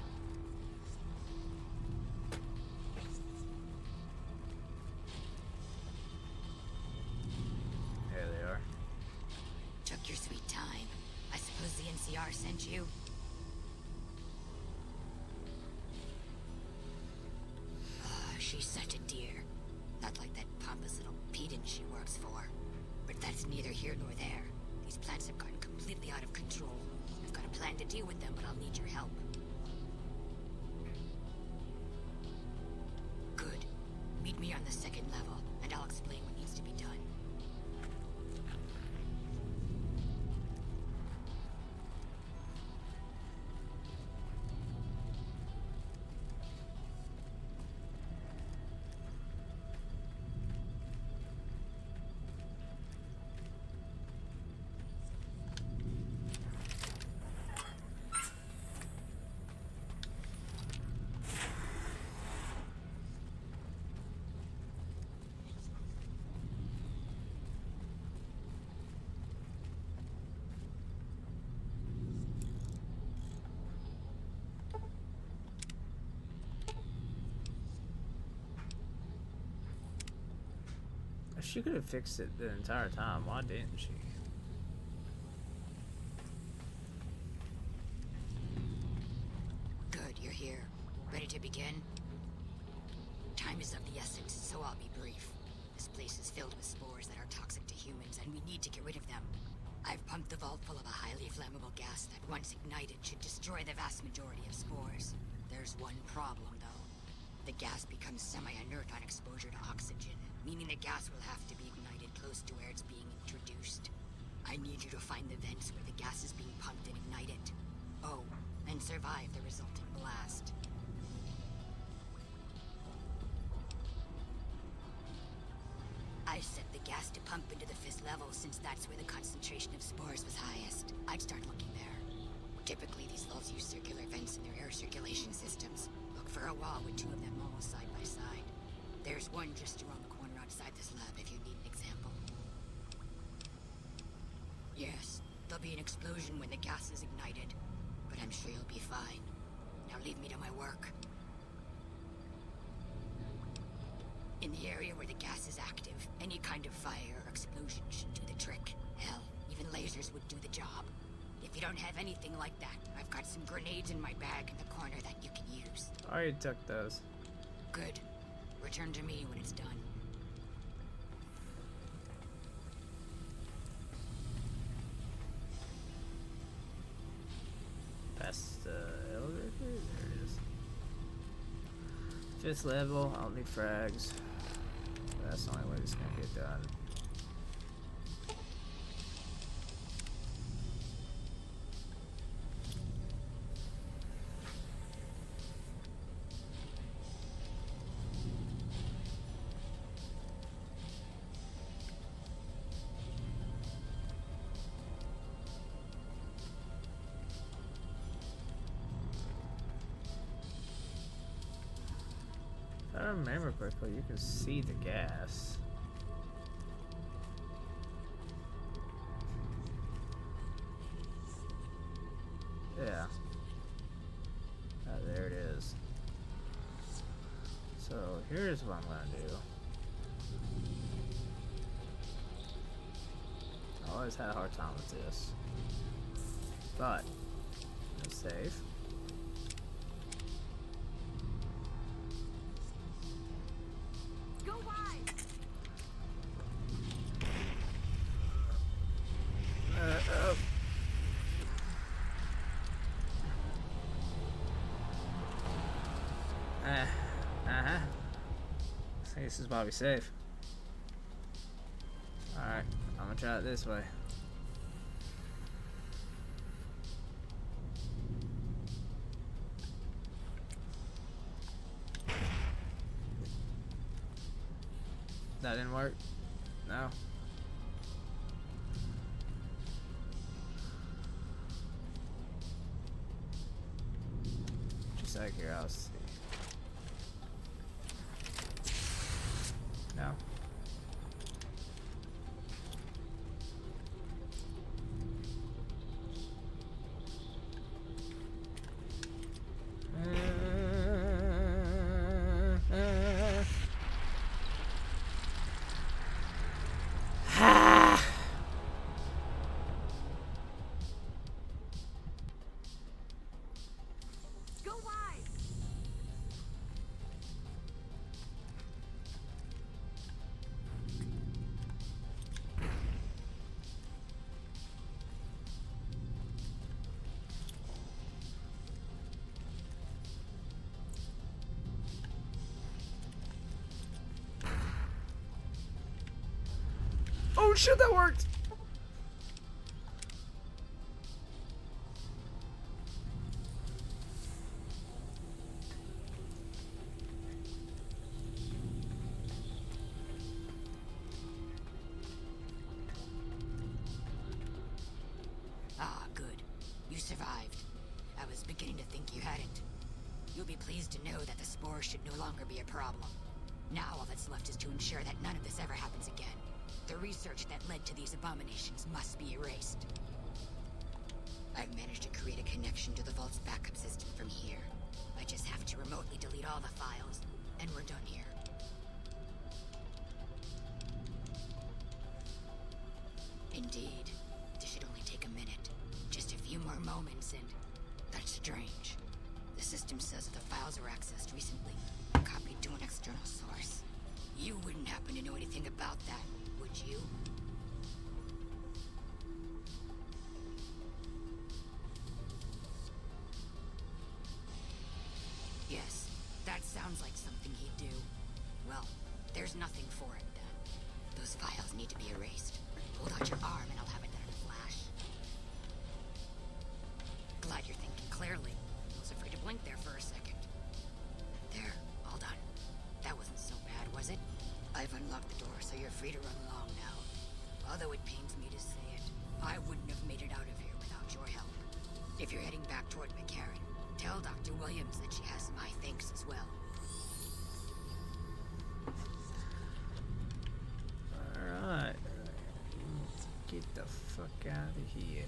[SPEAKER 1] There they are.
[SPEAKER 2] Took your sweet time. I suppose the NCR sent you? Oh, she's such a dear. Not like that pompous little pedant she works for. But that's neither here nor there. These plants have gotten completely out of control. I've got a plan to deal with them, but I'll need your help. Good. Meet me on the second level, and I'll explain what needs to be done.
[SPEAKER 1] She could have fixed it the entire time. Why didn't she?
[SPEAKER 2] Good, you're here. Ready to begin? Time is of the essence, so I'll be brief. This place is filled with spores that are toxic to humans, and we need to get rid of them. I've pumped the vault full of a highly flammable gas that, once ignited, should destroy the vast majority of spores. There's one problem, though. The gas becomes semi-inert on exposure to oxygen, meaning the gas will have to be ignited close to where it's being introduced. I need you to find the vents where the gas is being pumped and ignite it. Oh, and survive the resulting blast. I set the gas to pump into the 5th level since that's where the concentration of spores was highest. I'd start looking there. Typically, these vaults use circular vents in their air circulation systems. Look for a wall with 2 of them almost side by side. There's one just around the corner outside this lab if you need an example. Yes, there'll be an explosion when the gas is ignited, but I'm sure you'll be fine. Now leave me to my work. In the area where the gas is active, any kind of fire or explosion should do the trick. Hell, even lasers would do the job. If you don't have anything like that, I've got some grenades in my bag in the corner that you can use.
[SPEAKER 1] I already took those.
[SPEAKER 2] Good. Return to me when it's done.
[SPEAKER 1] Past the elevator? There it is. 5th level, I don't need frags. That's the only way this is gonna get done. If I remember correctly, you can see the gas. Yeah. There it is. So here's what I'm gonna do. I always had a hard time with this. But, let's save.
[SPEAKER 11] Go wide.
[SPEAKER 1] Oh. Uh-huh. I think this is probably safe. Alright, I'm gonna try it this way. That didn't work? No. Just out of curiosity. No. Oh shit, that worked!
[SPEAKER 2] Ah, good. You survived. I was beginning to think you hadn't. You'll be pleased to know that the spores should no longer be a problem. Now all that's left is to ensure that none of this ever happens again. The research that led to these abominations must be erased. I've managed to create a connection to the Vault's backup system from here. I just have to remotely delete all the files, and we're done here. Indeed. This should only take a minute. Just a few more moments, and... That's strange. The system says that the files were accessed recently, copied to an external source. You wouldn't happen to know anything about that, would you? Yes, that sounds like something he'd do. Well, there's nothing for it then. Those files need to be erased. Hold out your arm and I'll have it done in a flash. Glad you're thinking clearly. I was afraid to blink there for a second. There, all done. That wasn't so bad, was it? I've unlocked the door, so you're free to run along now. Although it pains me to say it, I wouldn't have made it out of here without your help. If you're heading back toward McCarran, tell Dr. Williams that she has my thanks as well.
[SPEAKER 1] Alright. Let's get the fuck out of here.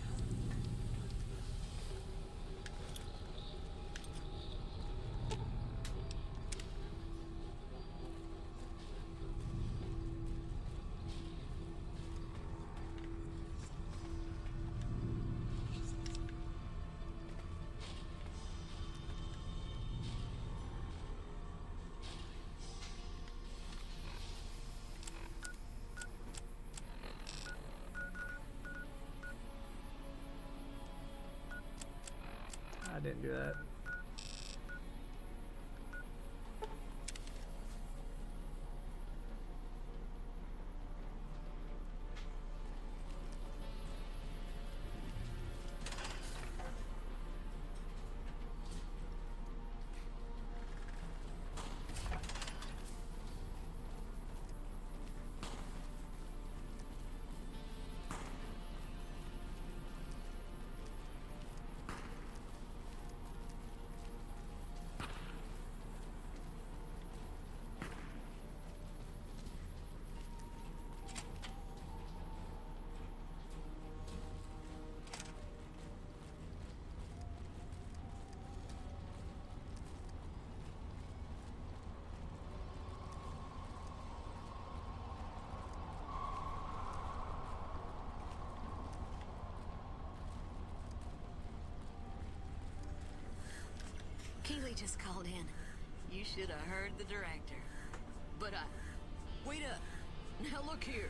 [SPEAKER 1] I didn't do that.
[SPEAKER 8] Keeley just called in. You should have heard the director. But wait up. Now look here.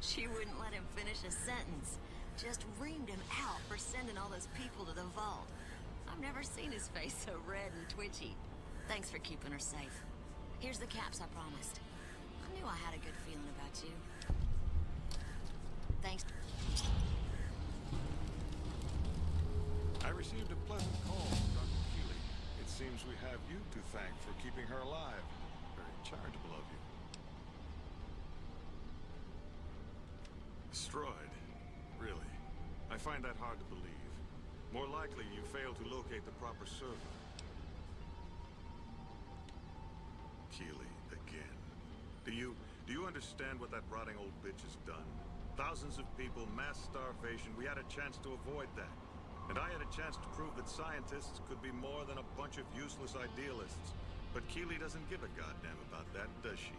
[SPEAKER 8] She wouldn't let him finish a sentence. Just reamed him out for sending all those people to the vault. I've never seen his face so red and twitchy. Thanks for keeping her safe. Here's the caps I promised. I knew I had a good feeling about you. Thanks.
[SPEAKER 20] I received a pleasant call from Dr. Keeley. It seems we have you to thank for keeping her alive. Very charitable of you. Destroyed? Really? I find that hard to believe. More likely you failed to locate the proper server. Keeley, again. Do you understand what that rotting old bitch has done? Thousands of people, mass starvation. We had a chance to avoid that. And I had a chance to prove that scientists could be more than a bunch of useless idealists. But Keeley doesn't give a goddamn about that, does she?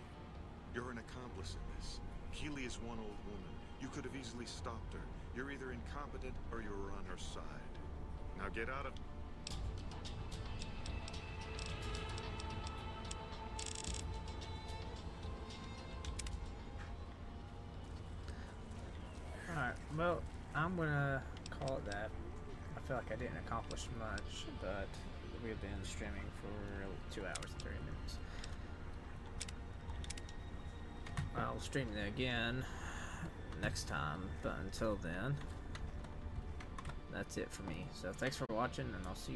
[SPEAKER 20] You're an accomplice in this. Keeley is one old woman. You could have easily stopped her. You're either incompetent or you're on her side. Now get out of...
[SPEAKER 1] Alright, well, I'm gonna call it that. I feel like I didn't accomplish much, but we've been streaming for 2 hours and 30 minutes. I'll stream it again next time. But until then, that's it for me. So thanks for watching, and I'll see you